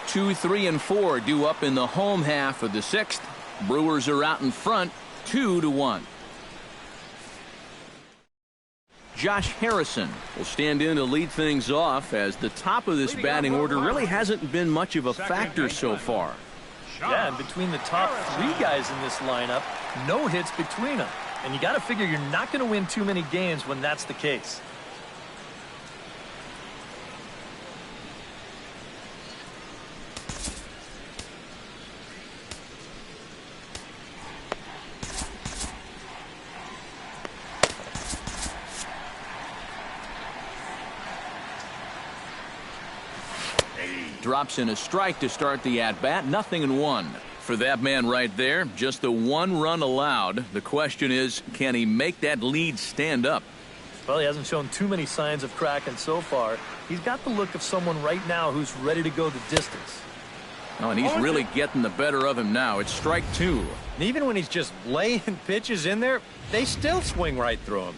2, 3, and 4 due up in the home half of the 6th. Brewers are out in front, 2-1. Josh Harrison will stand in to lead things off, as the top of this batting order really hasn't been much of a factor so far. Yeah, and between the top 3 guys in this lineup, no hits between them. And you got to figure you're not going to win too many games when that's the case. Drops in a strike to start the at-bat. 0-1. For that man right there, just the 1 run allowed. The question is, can he make that lead stand up? Well, he hasn't shown too many signs of cracking so far. He's got the look of someone right now who's ready to go the distance. Oh, and he's really getting the better of him now. It's strike 2. And even when he's just laying pitches in there, they still swing right through him.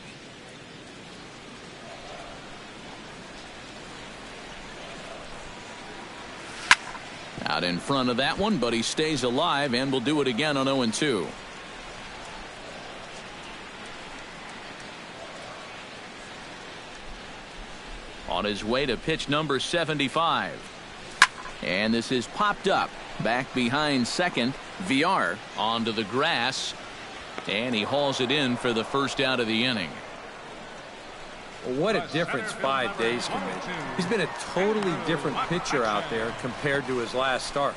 Out in front of that one, but he stays alive and will do it again on 0-2. On his way to pitch number 75. And this is popped up. Back behind second. VR onto the grass. And he hauls it in for the first out of the inning. Well, what a difference 5 days can make. He's been a totally different pitcher out there compared to his last start.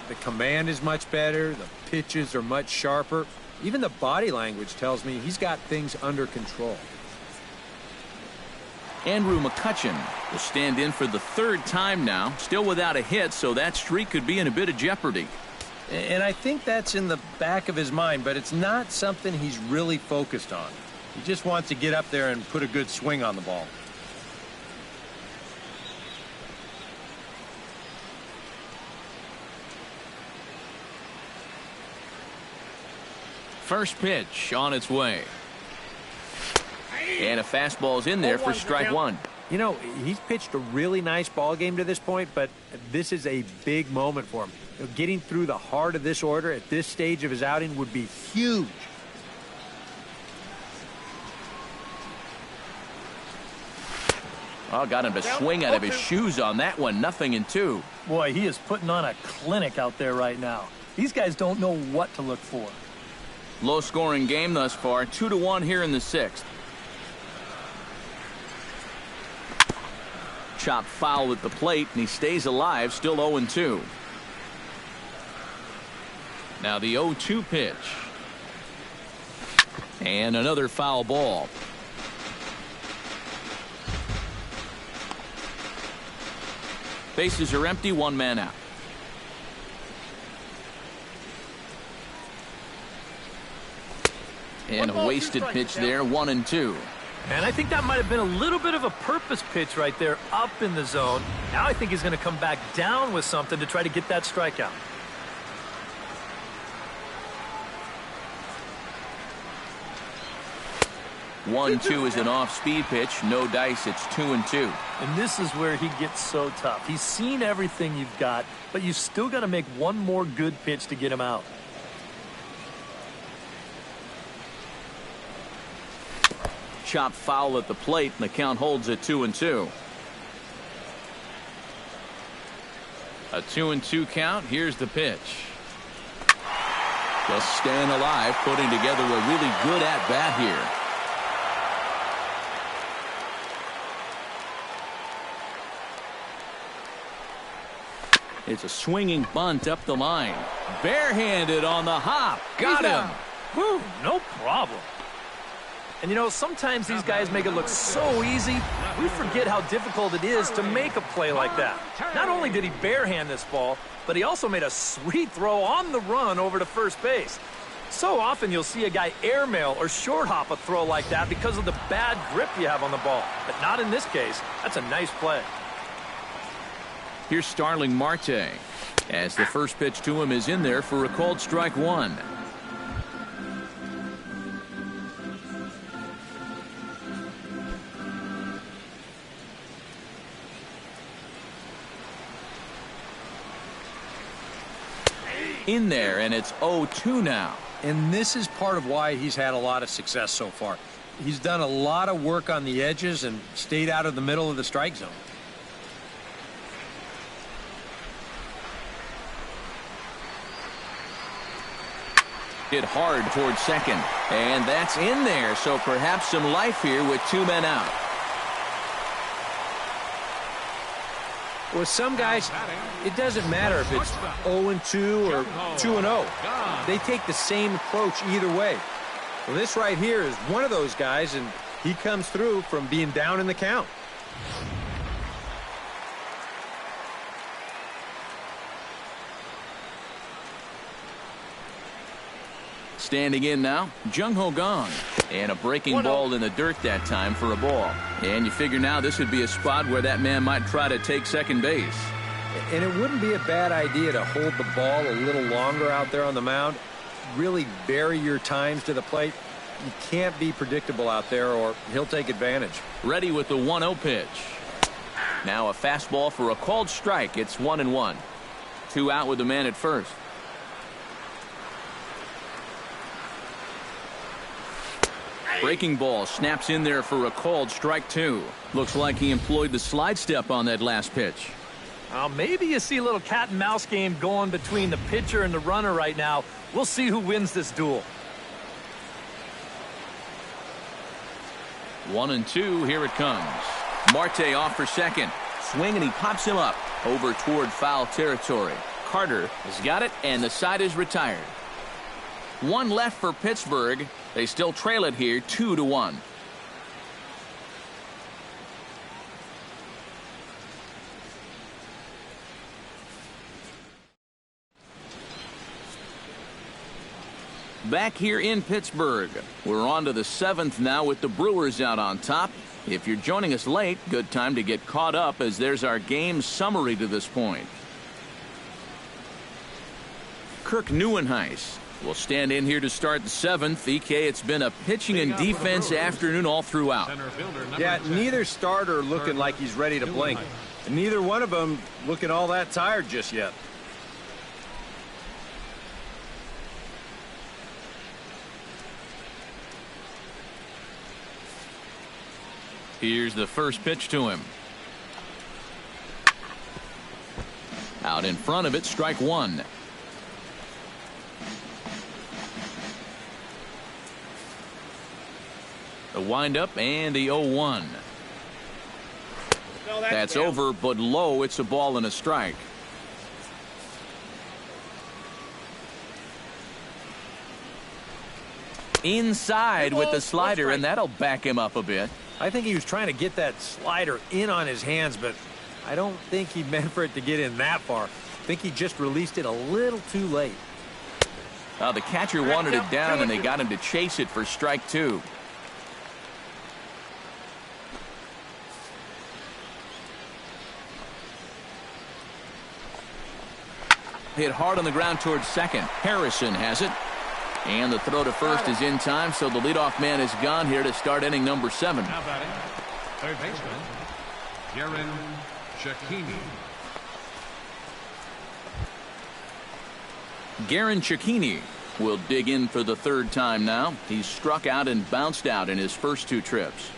The command is much better. The pitches are much sharper. Even the body language tells me he's got things under control. Andrew McCutchen will stand in for the 3rd time now. Still without a hit, so that streak could be in a bit of jeopardy. And I think that's in the back of his mind, but it's not something he's really focused on. He just wants to get up there and put a good swing on the ball. First pitch on its way. And a fastball's in there for strike 1. You know, he's pitched a really nice ball game to this point, but this is a big moment for him. You know, getting through the heart of this order at this stage of his outing would be huge. Oh, got him to swing out of his shoes on that one. 0-2. Boy, he is putting on a clinic out there right now. These guys don't know what to look for. Low-scoring game thus far. 2-1 here in the 6th. Chopped foul at the plate, and he stays alive. Still 0-2. Now the 0-2 pitch. And another foul ball. Bases are empty, 1 man out. And a wasted pitch there, 1-2. And I think that might have been a little bit of a purpose pitch right there up in the zone. Now I think he's going to come back down with something to try to get that strikeout. One, 2 is an off-speed pitch. No dice. It's 2-2. And this is where he gets so tough. He's seen everything you've got, but you've still got to make one more good pitch to get him out. Chopped foul at the plate, and the count holds at 2-2. A 2-2 count. Here's the pitch. Just staying alive, putting together a really good at-bat here. It's a swinging bunt up the line. Barehanded on the hop. Got him. Whew, no problem. And you know, sometimes these guys make it look so easy, we forget how difficult it is to make a play like that. Not only did he barehand this ball, but he also made a sweet throw on the run over to first base. So often you'll see a guy airmail or short hop a throw like that because of the bad grip you have on the ball. But not in this case. That's a nice play. Here's Starling Marte, as the first pitch to him is in there for a called strike one. In there, and it's 0-2 now. And this is part of why he's had a lot of success so far. He's done a lot of work on the edges and stayed out of the middle of the strike zone. Hit hard towards second, and that's in there, so perhaps some life here with 2 men out. With some guys, it doesn't matter if it's 0-2 or 2-0. They take the same approach either way. Well, this right here is one of those guys, and he comes through from being down in the count. Standing in now, Jung-Ho Kang. And a breaking ball in the dirt that time for a ball. And you figure now this would be a spot where that man might try to take second base. And it wouldn't be a bad idea to hold the ball a little longer out there on the mound. Really vary your times to the plate. You can't be predictable out there or he'll take advantage. Ready with the 1-0 pitch. Now a fastball for a called strike. It's 1-1. 2 out with the man at first. Breaking ball snaps in there for a called strike 2. Looks like he employed the slide step on that last pitch. Maybe you see a little cat and mouse game going between the pitcher and the runner right now. We'll see who wins this duel. 1-2. Here it comes. Marte off for second. Swing, and he pops him up over toward foul territory. Carter has got it, and the side is retired. 1 left for Pittsburgh. They still trail it here 2-1. Back here in Pittsburgh, we're on to the 7th now with the Brewers out on top. If you're joining us late, good time to get caught up as there's our game summary to this point. Kirk Neuenhuis will stand in here to start the 7th. EK, it's been a pitching and defense afternoon all throughout. Yeah, neither starter looking like he's ready to blink. And neither one of them looking all that tired just yet. Here's the first pitch to him. Out in front of it, strike 1. The windup and the 0-1. That's over, but low. It's a ball and a strike. Inside with the slider, and that'll back him up a bit. I think he was trying to get that slider in on his hands, but I don't think he meant for it to get in that far. I think he just released it a little too late. The catcher wanted it down, and they got him to chase it for strike 2. Hit hard on the ground towards second. Harrison has it. And the throw to first is in time, so the leadoff man is gone here to start inning number 7. Now batting, third baseman, Garin Cecchini. Garin Cecchini will dig in for the 3rd time now. He's struck out and bounced out in his first 2 trips.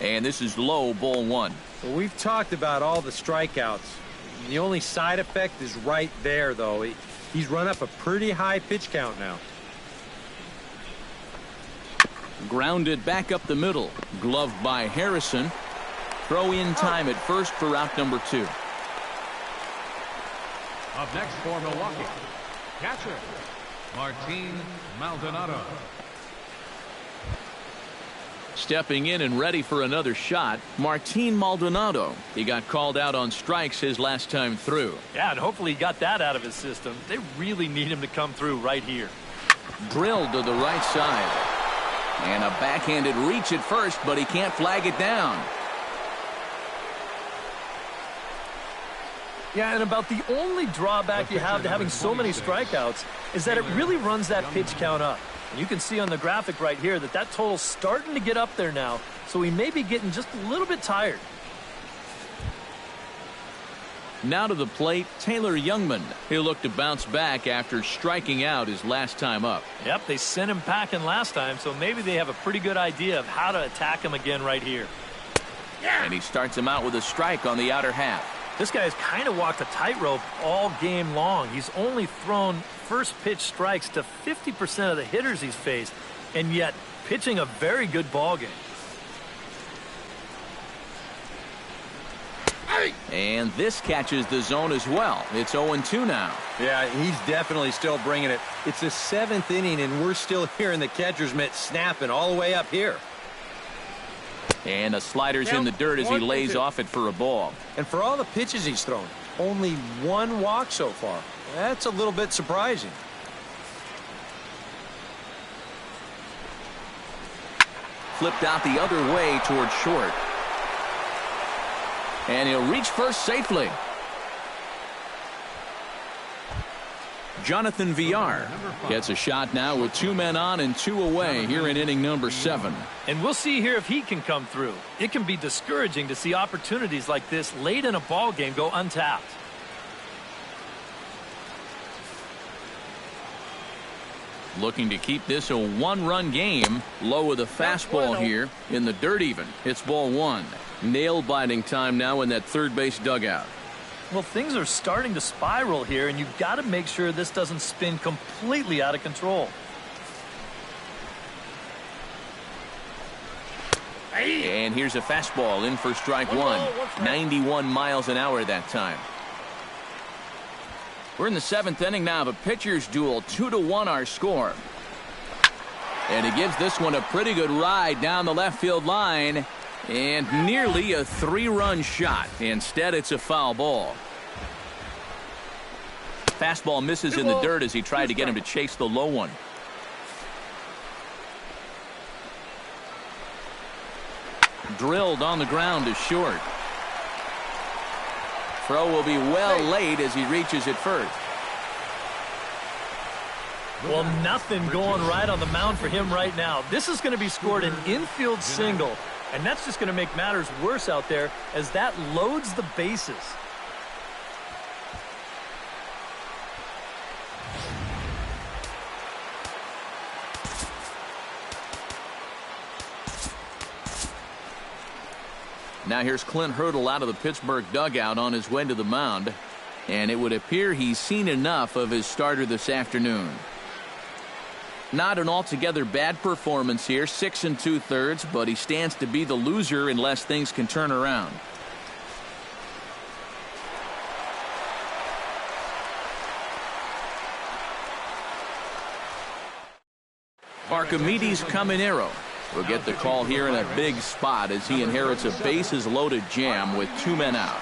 And this is low, ball one. Well, we've talked about all the strikeouts. The only side effect is right there, though. He's run up a pretty high pitch count now. Grounded back up the middle. Gloved by Harrison. Throw in time at first for out number 2. Up next for Milwaukee, catcher, Martin Maldonado. Stepping in and ready for another shot, Martin Maldonado. He got called out on strikes his last time through. Yeah, and hopefully he got that out of his system. They really need him to come through right here. Drilled to the right side. And a backhanded reach at first, but he can't flag it down. Yeah, and about the only drawback you have to having so many strikeouts is that it really runs that pitch count up. And you can see on the graphic right here that that total's starting to get up there now, so he may be getting just a little bit tired. Now to the plate, Taylor Youngman. He'll look to bounce back after striking out his last time up. Yep, they sent him packing last time, so maybe they have a pretty good idea of how to attack him again right here. And he starts him out with a strike on the outer half. This guy's kind of walked a tightrope all game long. He's only thrown first pitch strikes to 50% of the hitters he's faced, and yet pitching a very good ball game. And this catches the zone as well. It's 0-2 now. Yeah, he's definitely still bringing it. It's the 7th inning, and we're still hearing the catcher's mitt snapping all the way up here. And a slider's in the dirt as he lays off it for a ball. And for all the pitches he's thrown, only 1 walk so far. That's a little bit surprising. Flipped out the other way towards short. And he'll reach first safely. Jonathan Villar gets a shot now with 2 men on and 2 away here in inning number 7. And we'll see here if he can come through. It can be discouraging to see opportunities like this late in a ball game go untapped. Looking to keep this a 1-run game. Low with a fastball here in the dirt even. It's ball 1. Nail-biting time now in that third base dugout. Well, things are starting to spiral here, and you've got to make sure this doesn't spin completely out of control. And here's a fastball in for strike 1. 91 miles an hour that time. We're in the 7th inning now of a pitcher's duel. 2-1 our score. And he gives this one a pretty good ride down the left field line. And nearly a 3-run shot. Instead, it's a foul ball. Fastball misses in the dirt as he tried to get him to chase the low one. Drilled on the ground to short. Throw will be well late as he reaches it first. Well, nothing going right on the mound for him right now. This is going to be scored an infield single. And that's just going to make matters worse out there as that loads the bases. Now here's Clint Hurdle out of the Pittsburgh dugout on his way to the mound. And it would appear he's seen enough of his starter this afternoon. Not an altogether bad performance here, 6 2/3, but he stands to be the loser unless things can turn around. Archimedes Caminero will get the call here in a big spot as he inherits a bases-loaded jam with 2 men out.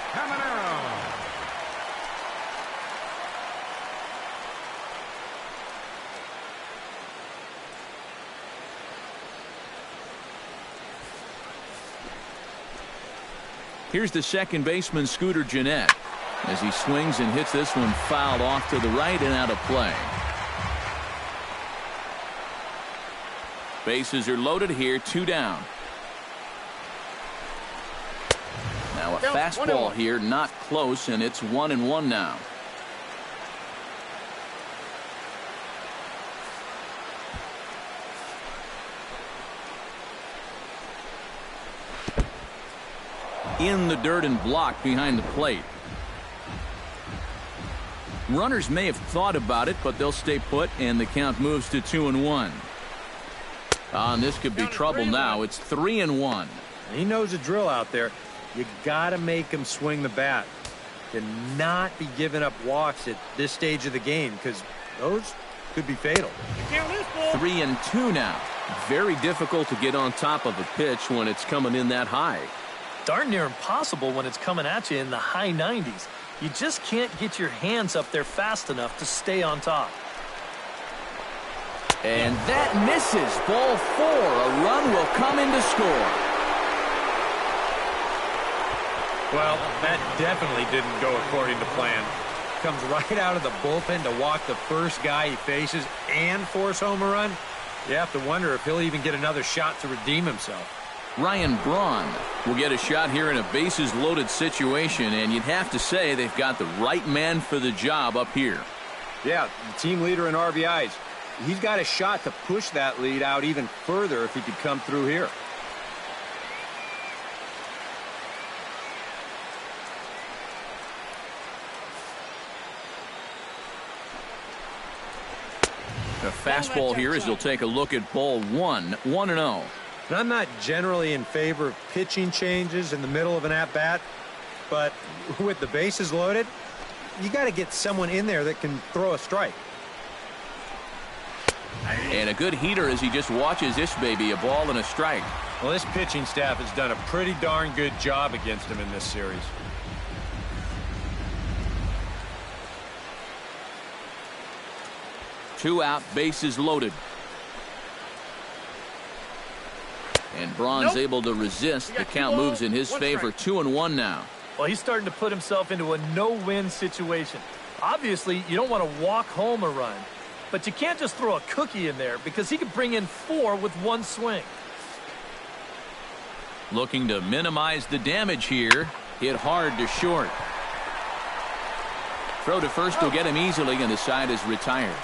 Here's the second baseman, Scooter Gennett, as he swings and hits this one fouled off to the right and out of play. Bases are loaded here, 2 down. Now a fastball here, not close, and it's 1-1 now. in the dirt and blocked behind the plate. Runners may have thought about it, but they'll stay put, and the count moves to 2-1. And this could be trouble now. It's 3-1. He knows the drill out there. You got to make him swing the bat. Cannot be giving up walks at this stage of the game, because those could be fatal. 3-2 now. Very difficult to get on top of a pitch when it's coming in that high. Darn near impossible when it's coming at you in the high 90s. You just can't get your hands up there fast enough to stay on top. And that misses. Ball 4. A run will come in to score. Well, that definitely didn't go according to plan. Comes right out of the bullpen to walk the first guy he faces and force home a run. You have to wonder if he'll even get another shot to redeem himself. Ryan Braun will get a shot here in a bases-loaded situation, and you'd have to say they've got the right man for the job up here. Yeah, the team leader in RBIs. He's got a shot to push that lead out even further if he could come through here. A fastball here as he'll take a look at ball 1, 1-0. And I'm not generally in favor of pitching changes in the middle of an at-bat, but with the bases loaded, you got to get someone in there that can throw a strike. And a good heater as he just watches this baby, a ball and a strike. Well, this pitching staff has done a pretty darn good job against him in this series. Two out, bases loaded. And Braun's able to resist. The count moves in his favor. 2-1 now. Well, he's starting to put himself into a no-win situation. Obviously, you don't want to walk home a run, but you can't just throw a cookie in there because he could bring in 4 with one swing. Looking to minimize the damage here. Hit hard to short. Throw to first will get him easily, and the side is retired.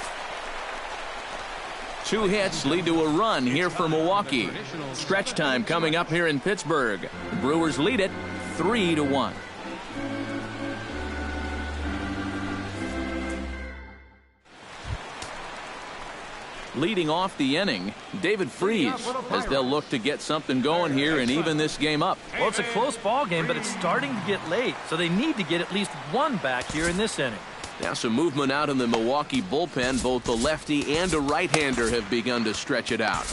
2 hits lead to a run here for Milwaukee. Stretch time coming up here in Pittsburgh. The Brewers lead it 3-1. Leading off the inning, David Freese, as they'll look to get something going here and even this game up. Well, it's a close ball game, but it's starting to get late, so they need to get at least 1 back here in this inning. Now some movement out in the Milwaukee bullpen. Both the lefty and a right-hander have begun to stretch it out.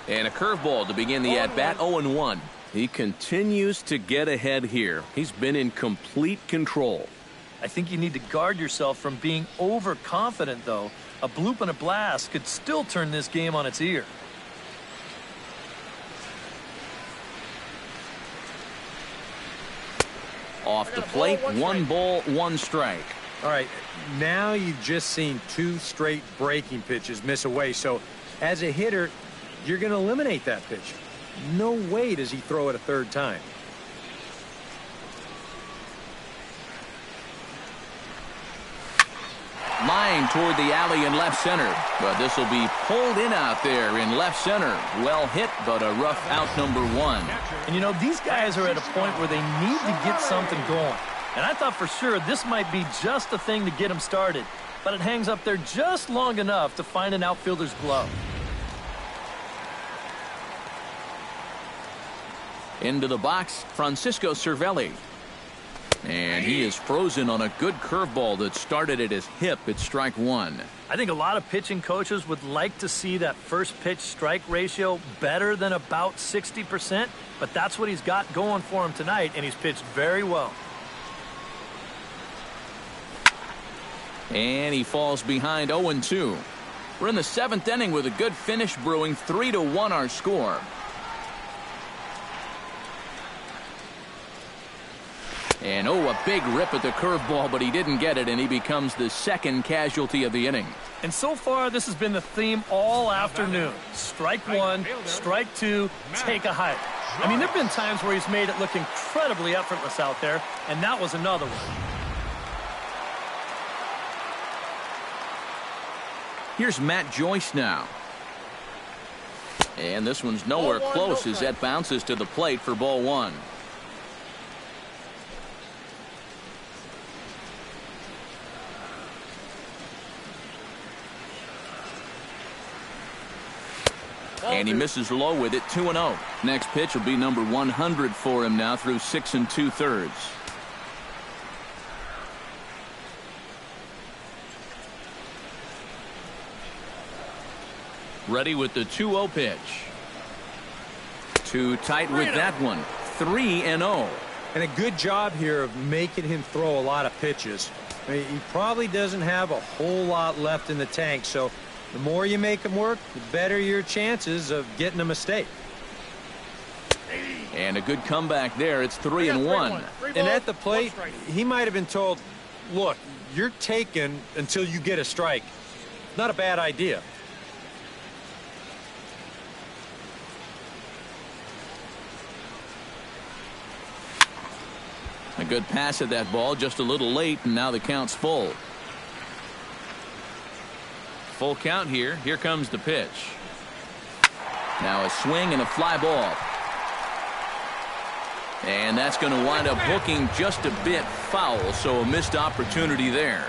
And a curveball to begin the at-bat. 0-1. He continues to get ahead here. He's been in complete control. I think you need to guard yourself from being overconfident, though. A bloop and a blast could still turn this game on its ear. Off the plate, 1 ball, 1 strike. All right, now you've just seen 2 straight breaking pitches miss away. So as a hitter, you're going to eliminate that pitch. No way does he throw it a 3rd time. Line toward the alley in left center. But this will be pulled in out there in left center. Well hit, but a rough out number 1. And you know, these guys are at a point where they need to get something going. And I thought for sure this might be just the thing to get them started. But it hangs up there just long enough to find an outfielder's glove. Into the box, Francisco Cervelli. And he is frozen on a good curveball that started at his hip at strike 1. I think a lot of pitching coaches would like to see that first pitch strike ratio better than about 60%, but that's what he's got going for him tonight, and he's pitched very well. And he falls behind 0-2. We're in the 7th inning with a good finish brewing. 3-1 our score. And a big rip at the curveball, but he didn't get it, and he becomes the 2nd casualty of the inning. And so far, this has been the theme all afternoon. Strike 1, strike 2, take a hike. I mean, there have been times where he's made it look incredibly effortless out there, and that was another one. Here's Matt Joyce now. And this one's nowhere close as that bounces to the plate for ball one. And he misses low with it, 2-0. Next pitch will be number 100 for him now through 6 2/3. Ready with the 2-0 pitch. Too tight with that one. 3-0. And a good job here of making him throw a lot of pitches. I mean, he probably doesn't have a whole lot left in the tank, so the more you make him work, the better your chances of getting a mistake. And a good comeback there. It's 3-1. And at the plate, he might have been told, look, you're taken until you get a strike. Not a bad idea. A good pass at that ball, just a little late, and now the count's full. Full count here. Here comes the pitch. Now a swing and a fly ball. And that's going to wind up hooking just a bit foul, so a missed opportunity there.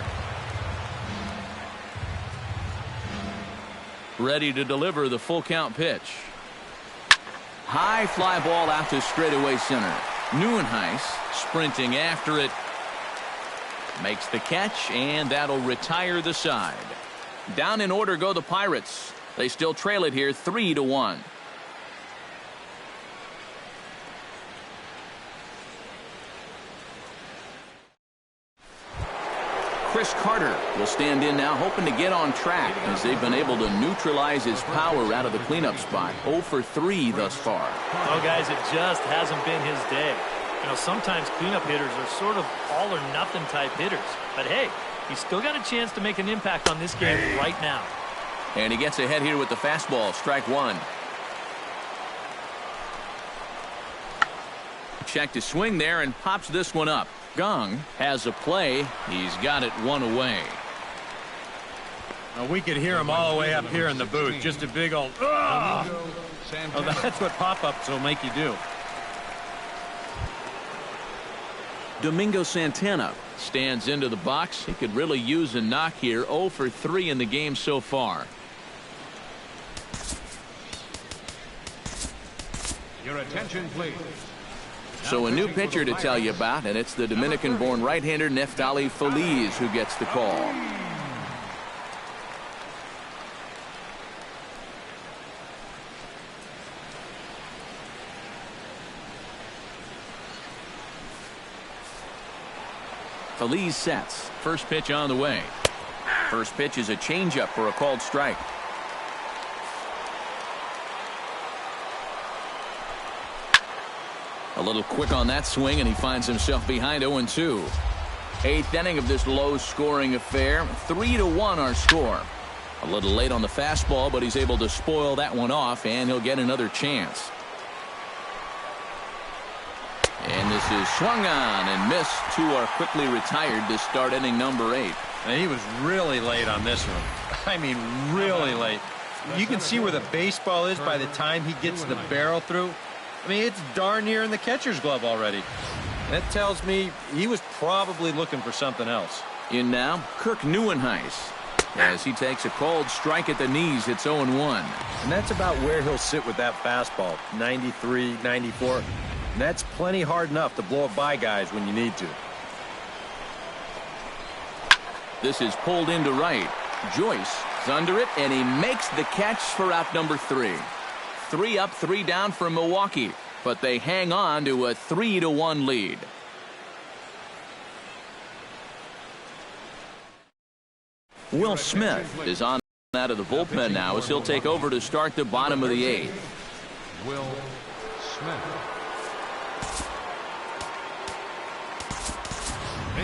Ready to deliver the full count pitch. High fly ball out to straightaway center. Neuenhuis sprinting after it. Makes the catch, and that'll retire the side. Down in order go the Pirates. They still trail it here 3-1. Chris Carter will stand in now, hoping to get on track as they've been able to neutralize his power out of the cleanup spot. 0 for 3 thus far. Oh, guys, it just hasn't been his day. You know, sometimes cleanup hitters are sort of all or nothing type hitters. But hey, he's still got a chance to make an impact on this game right now. And he gets ahead here with the fastball. Strike one. Check to swing there and pops this one up. Gong has a play. He's got it one away. Now we could hear him all the way up here in the booth. Just a big old, oh, that's what pop-ups will make you do. Domingo Santana stands into the box. He could really use a knock here. 0 for 3 in the game so far. Your attention, please. So a new pitcher to tell you about, and it's the Dominican-born right-hander Neftali Feliz who gets the call. Feliz sets. First pitch on the way. First pitch is a changeup for a called strike. A little quick on that swing, and he finds himself behind 0-2. Eighth inning of this low-scoring affair. 3-1 our score. A little late on the fastball, but he's able to spoil that one off, and he'll get another chance. And this is swung on and missed. Two are quickly retired to start inning number 8. And he was really late on this one. I mean, really late. You can see where the baseball is by the time he gets the barrel through. I mean, it's darn near in the catcher's glove already. That tells me he was probably looking for something else. In now, Kirk Neuenhuis. As he takes a cold strike at the knees, it's 0-1. And that's about where he'll sit with that fastball, 93, 94. And that's plenty hard enough to blow it by guys when you need to. This is pulled into right. Joyce is under it, and he makes the catch for out number 3. 3 up, 3 down for Milwaukee, but they hang on to a 3-1 lead. Will Smith is on out of the bullpen now as he'll take over to start the bottom of the 8th. Will Smith.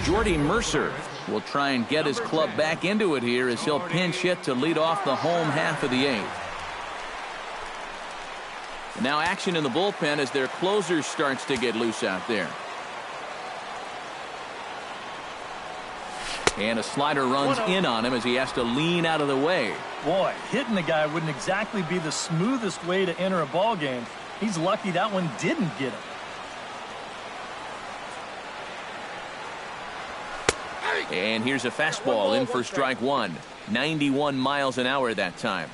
Jordy Mercer will try and get his club back into it here as he'll pinch hit to lead off the home half of the 8th. Now action in the bullpen as their closer starts to get loose out there. And a slider runs in on him as he has to lean out of the way. Boy, hitting the guy wouldn't exactly be the smoothest way to enter a ball game. He's lucky that one didn't get him. And here's a fastball in for strike one. 91 miles an hour that time.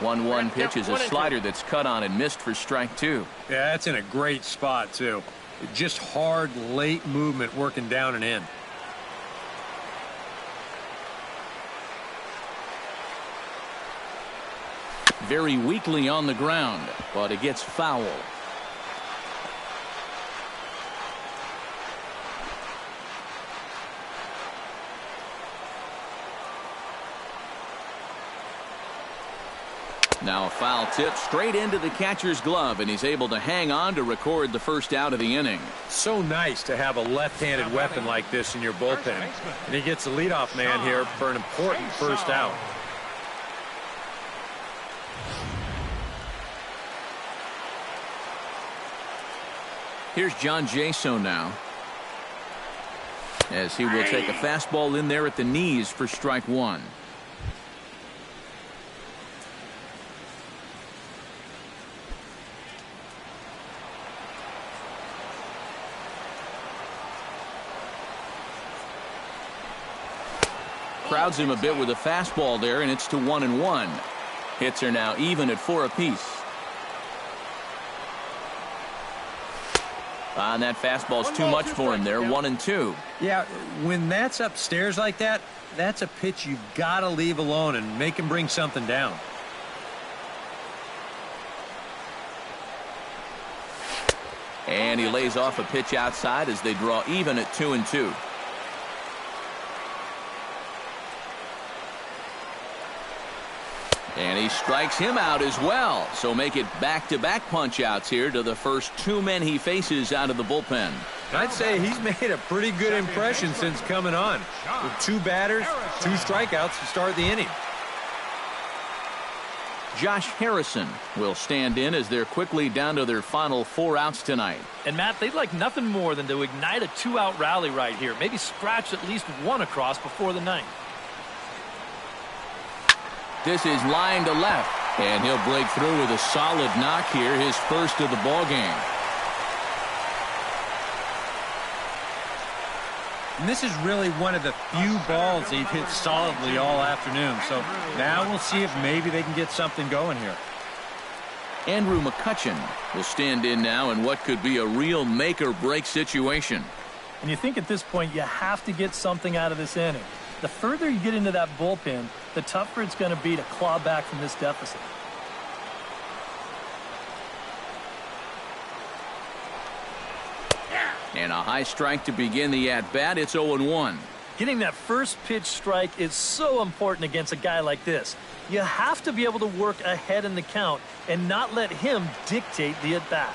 One pitch is a slider that's cut on and missed for strike two. Yeah, that's in a great spot, too. Just hard, late movement working down and in. Very weakly on the ground, but it gets foul. Now a foul tip straight into the catcher's glove, and he's able to hang on to record the first out of the inning. So nice to have a left-handed weapon like this in your bullpen. And he gets the leadoff man here for an important first out. Here's John Jaso now, as he will take a fastball in there at the knees for strike one. Crowds him a bit with a fastball there, and it's to 1-1. Hits are now even at 4 apiece. And that fastball's too much for him there. 1-2. Yeah, when that's upstairs like that, that's a pitch you've got to leave alone and make him bring something down. And he lays off a pitch outside as they draw even at 2-2. And he strikes him out as well. So make it back-to-back punch-outs here to the first two men he faces out of the bullpen. I'd say he's made a pretty good impression since coming on. With 2 batters, 2 strikeouts to start the inning. Josh Harrison will stand in as they're quickly down to their final 4 outs tonight. And Matt, they'd like nothing more than to ignite a 2-out rally right here. Maybe scratch at least 1 across before the 9th. This is line to left, and he'll break through with a solid knock here, his first of the ball game. And this is really one of the few balls they've hit solidly all afternoon. So now we'll see if maybe they can get something going here. Andrew McCutchen will stand in now in what could be a real make-or-break situation. And you think at this point you have to get something out of this inning. The further you get into that bullpen, the tougher it's going to be to claw back from this deficit. And a high strike to begin the at-bat. It's 0-1. Getting that first pitch strike is so important against a guy like this. You have to be able to work ahead in the count and not let him dictate the at-bat.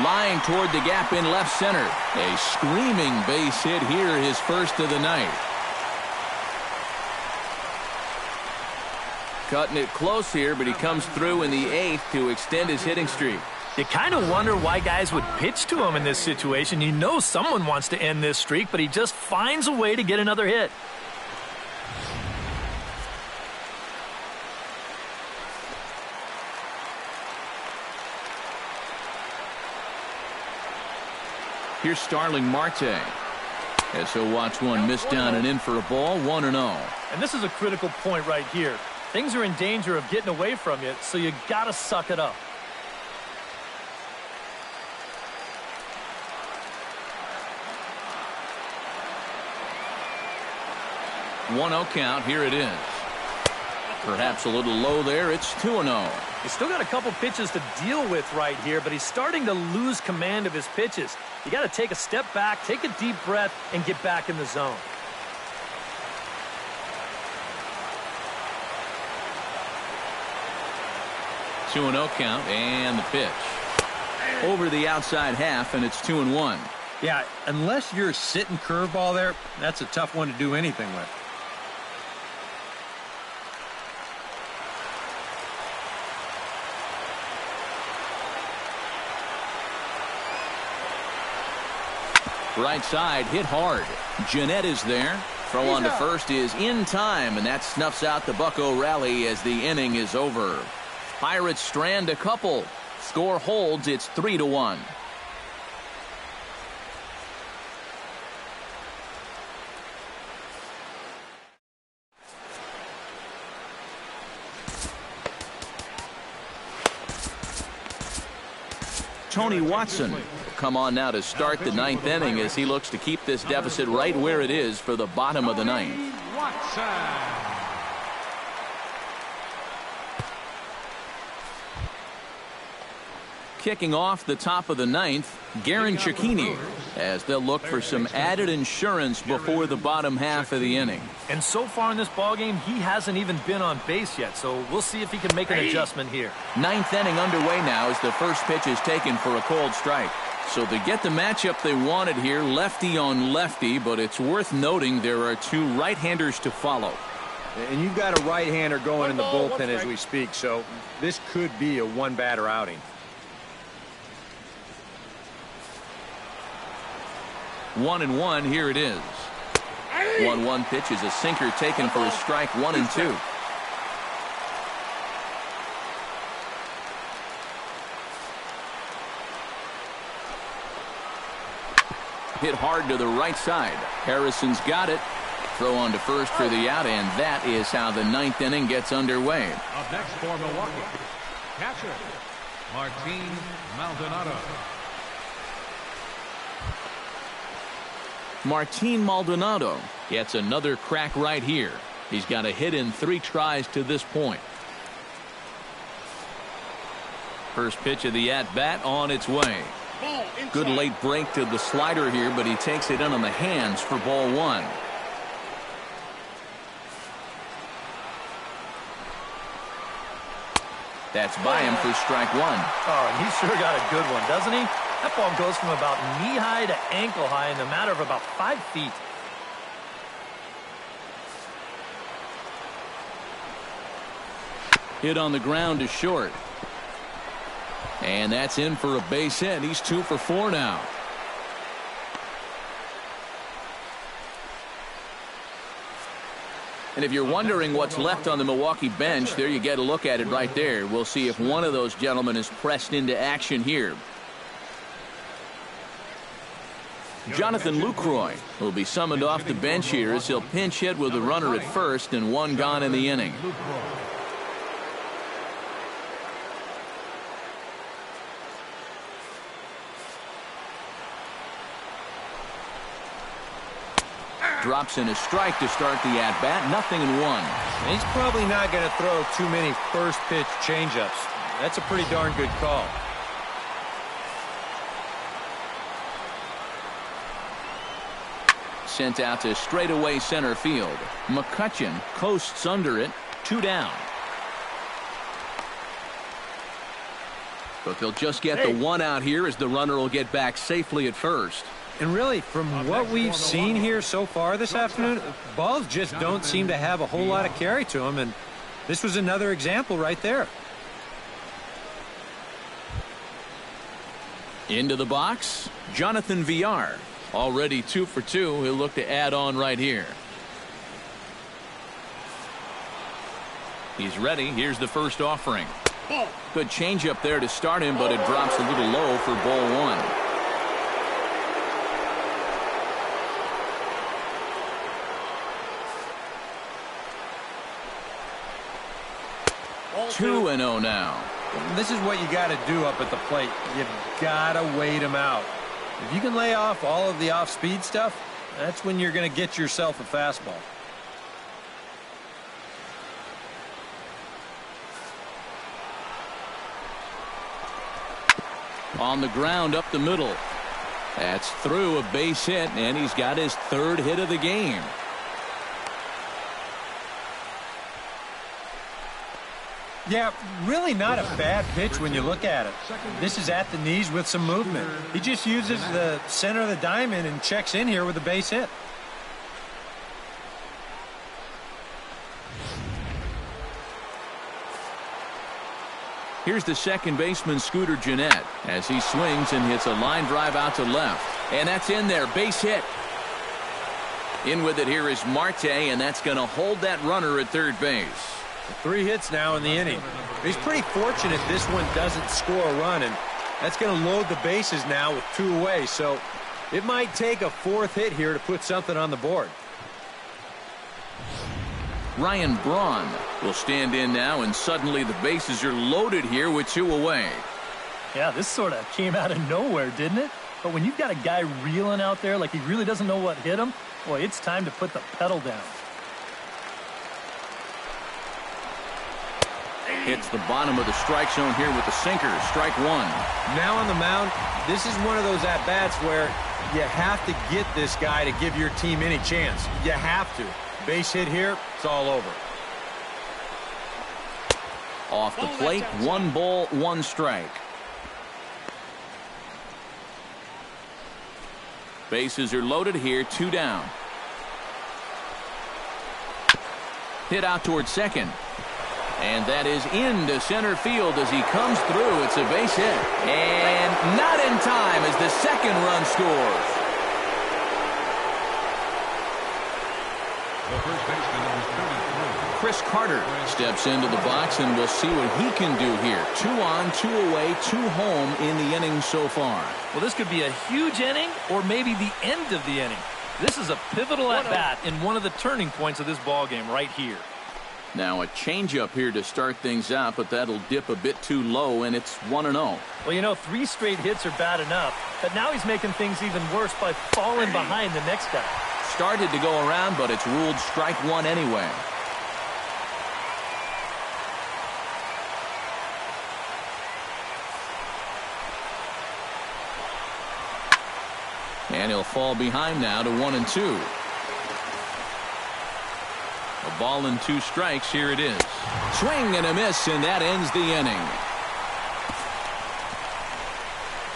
Line toward the gap in left center. A screaming base hit here, his first of the night. Cutting it close here, but he comes through in the 8th to extend his hitting streak. You kind of wonder why guys would pitch to him in this situation. You know someone wants to end this streak, but he just finds a way to get another hit. Here's Starling Marte, as he'll watch one miss down and in for a ball. 1-0. And this is a critical point right here. Things are in danger of getting away from you, so you got to suck it up. One 0 count. Here it is. Perhaps a little low there. It's 2-0. He's still got a couple pitches to deal with right here, but he's starting to lose command of his pitches. You got to take a step back, take a deep breath, and get back in the zone. Two 2-0 count, and the pitch over the outside half, and it's 2-1. Yeah, unless you're sitting curveball there, that's a tough one to do anything with. Right side hit hard. Jeanette is there. Throw on to first is in time, and that snuffs out the Bucco rally as the inning is over. Pirates strand a couple. Score holds. It's 3-1. Tony Watson will come on now to start the ninth inning as he looks to keep this deficit right where it is for the bottom of the ninth. Kicking off the top of the ninth, Garen Cecchini, as they'll look for some added insurance before the bottom half of the inning. And so far in this ballgame, he hasn't even been on base yet, so we'll see if he can make an adjustment here. Ninth inning underway now as the first pitch is taken for a cold strike. So they get the matchup they wanted here, lefty on lefty, but it's worth noting there are two right-handers to follow. And you've got a right-hander going in the bullpen as we speak, so this could be a one-batter outing. 1-1, here it is. 1-1 pitch is a sinker taken for a strike, 1-2. Hit hard to the right side. Harrison's got it. Throw on to first for the out, and that is how the ninth inning gets underway. Up next for Milwaukee, catcher Martin Maldonado. Martin Maldonado gets another crack right here. He's got a hit in 3 tries to this point. First pitch of the at-bat on its way. Good late break to the slider here, but he takes it in on the hands for ball 1. That's by him for strike 1. Oh, and he sure got a good one, doesn't he? That ball goes from about knee-high to ankle-high in a matter of about 5 feet. Hit on the ground to short. And that's in for a base hit. He's 2 for 4 now. And if you're wondering what's left on the Milwaukee bench, there you get a look at it right there. We'll see if one of those gentlemen is pressed into action here. Jonathan Lucroy will be summoned off the bench here as he'll pinch hit with a runner at first and 1 gone in the inning. Drops in a strike to start the at-bat. 0-1. He's probably not going to throw too many first pitch changeups. That's a pretty darn good call. Sent out to straightaway center field. McCutchen coasts under it. 2 down. But they'll just get the 1 out here as the runner will get back safely at first. And really, from what we've seen here so far this afternoon, balls just don't seem to have a whole lot of carry to them, and this was another example right there. Into the box, Jonathan Villar. Already 2 for 2. He'll look to add on right here. He's ready. Here's the first offering. Good changeup there to start him, but it drops a little low for ball 1. 2-0 now. This is what you got to do up at the plate. You've got to wait him out. If you can lay off all of the off-speed stuff, that's when you're going to get yourself a fastball. On the ground up the middle. That's through a base hit, and he's got his 3rd hit of the game. Yeah, really not a bad pitch when you look at it. This is at the knees with some movement. He just uses the center of the diamond and checks in here with a base hit. Here's the second baseman, Scooter Gennett, as he swings and hits a line drive out to left. And that's in there, base hit. In with it here is Marte, and that's going to hold that runner at third base. 3 hits now in the inning. He's pretty fortunate this one doesn't score a run, and that's going to load the bases now with 2 away. So it might take a 4th hit here to put something on the board. Ryan Braun will stand in now, and suddenly the bases are loaded here with 2 away. Yeah, this sort of came out of nowhere, didn't it? But when you've got a guy reeling out there like he really doesn't know what hit him, boy, it's time to put the pedal down. Hits the bottom of the strike zone here with the sinker. Strike 1. Now on the mound, this is one of those at-bats where you have to get this guy to give your team any chance. You have to. Base hit here, it's all over. Off the plate, 1 ball, 1 strike. Bases are loaded here, 2 down. Hit out towards second. And that is into center field as he comes through. It's a base hit. And not in time as the second run scores. The first baseman, number 33. Chris Carter steps into the box, and we'll see what he can do here. 2 on, 2 away, 2 home in the inning so far. Well, this could be a huge inning or maybe the end of the inning. This is a pivotal at-bat in one of the turning points of this ball game right here. Now a changeup here to start things out, but that'll dip a bit too low, and it's 1-0. Well, you know, 3 straight hits are bad enough, but now he's making things even worse by falling behind the next guy. Started to go around, but it's ruled strike 1 anyway. And he'll fall behind now to 1-2. A ball and 2 strikes. Here it is. Swing and a miss, and that ends the inning.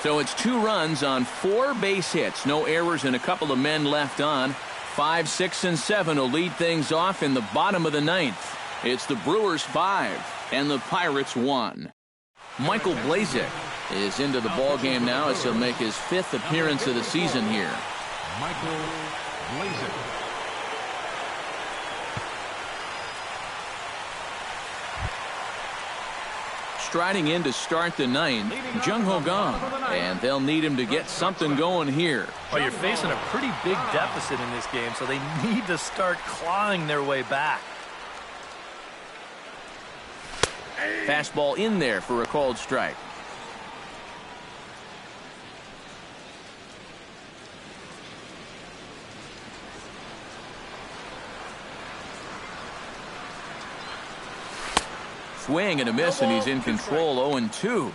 So it's 2 runs on 4 base hits. No errors and a couple of men left on. 5, 6, and 7 will lead things off in the bottom of the 9th. It's the Brewers 5 and the Pirates 1. Michael Blazek is into the ball game now as he'll make his 5th appearance of the season here. Michael Blazek. Striding in to start the 9th, Jung Ho Gong, and they'll need him to get something going here. Well, you're facing a pretty big deficit in this game, so they need to start clawing their way back. Fastball in there for a called strike. Swing and a miss, and he's in control. 0-2.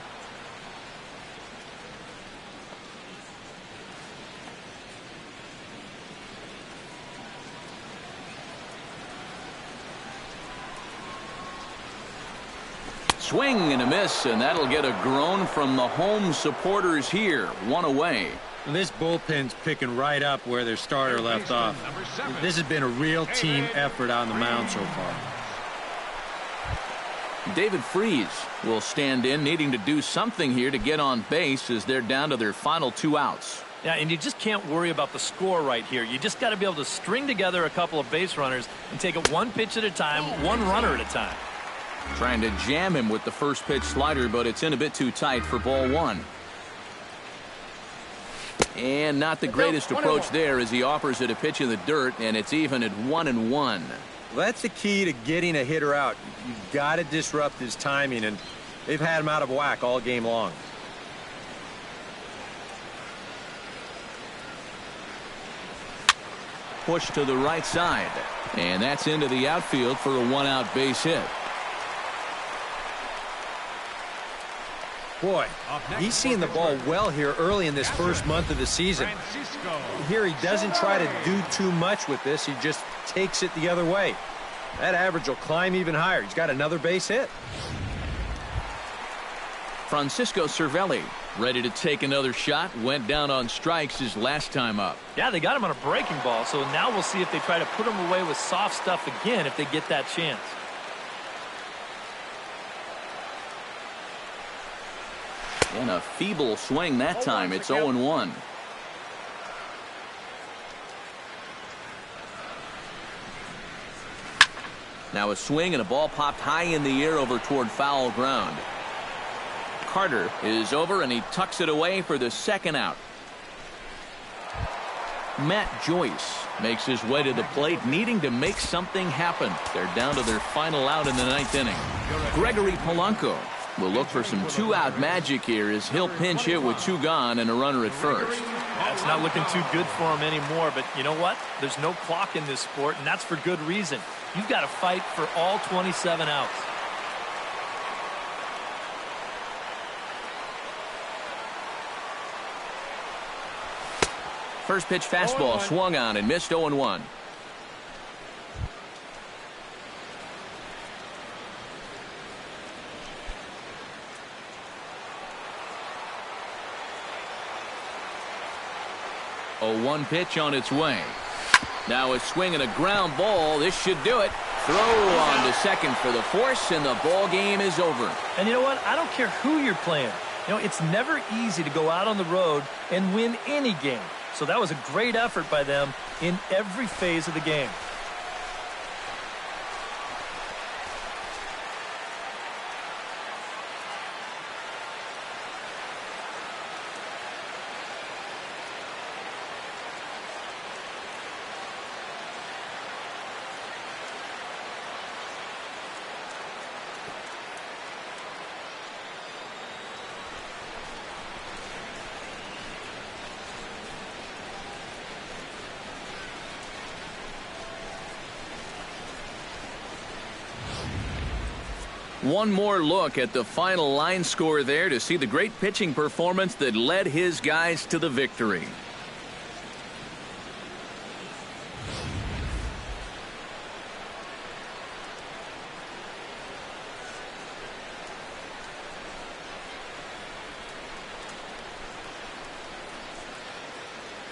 Swing and a miss, and that'll get a groan from the home supporters here. 1 away. This bullpen's picking right up where their starter left off. This has been a real team effort on the mound so far. David Freese will stand in, needing to do something here to get on base as they're down to their final 2 outs. Yeah, and you just can't worry about the score right here. You just got to be able to string together a couple of base runners and take it 1 pitch at a time, 1 runner at a time. Trying to jam him with the first pitch slider, but it's in a bit too tight for ball 1. And not the greatest approach there as he offers it a pitch in the dirt, and it's even at 1-1. Well, that's the key to getting a hitter out. You've got to disrupt his timing, and they've had him out of whack all game long. Push to the right side, and that's into the outfield for a 1-out base hit. Boy, he's seeing the ball well here early in this first month of the season. Here he doesn't try to do too much with this. He just takes it the other way. That average will climb even higher. He's got another base hit. Francisco Cervelli, ready to take another shot, went down on strikes his last time up. Yeah, they got him on a breaking ball, so now we'll see if they try to put him away with soft stuff again if they get that chance. And a feeble swing that time. It's 0-1. Now a swing and a ball popped high in the air over toward foul ground. Carter is over and he tucks it away for the second out. Matt Joyce makes his way to the plate, needing to make something happen. They're down to their final out in the 9th inning. Gregory Polanco will look for some two-out magic here as he'll pinch hit with 2 gone and a runner at first. Yeah, it's not looking too good for him anymore, but you know what? There's no clock in this sport, and that's for good reason. You've got to fight for all 27 outs. First pitch fastball swung on and missed. 0-1. A 1 pitch on its way. Now a swing and a ground ball. This should do it. Throw on to second for the force, and the ball game is over. And you know what? I don't care who you're playing. You know, it's never easy to go out on the road and win any game. So that was a great effort by them in every phase of the game. One more look at the final line score there to see the great pitching performance that led his guys to the victory.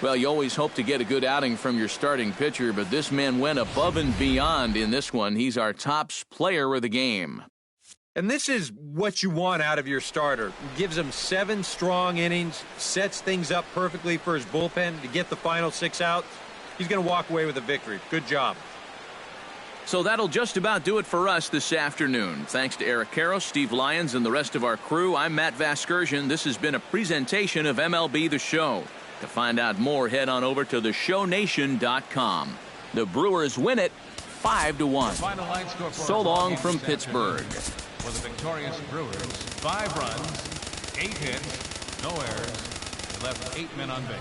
Well, you always hope to get a good outing from your starting pitcher, but this man went above and beyond in this one. He's our top player of the game. And this is what you want out of your starter. Gives him 7 strong innings, sets things up perfectly for his bullpen to get the final 6 outs. He's going to walk away with a victory. Good job. So that'll just about do it for us this afternoon. Thanks to Eric Karros, Steve Lyons, and the rest of our crew. I'm Matt Vasgersian. This has been a presentation of MLB The Show. To find out more, head on over to theshownation.com. The Brewers win it 5-1. So long from Pittsburgh. For the victorious Brewers, 5 runs, 8 hits, no errors, left 8 men on base.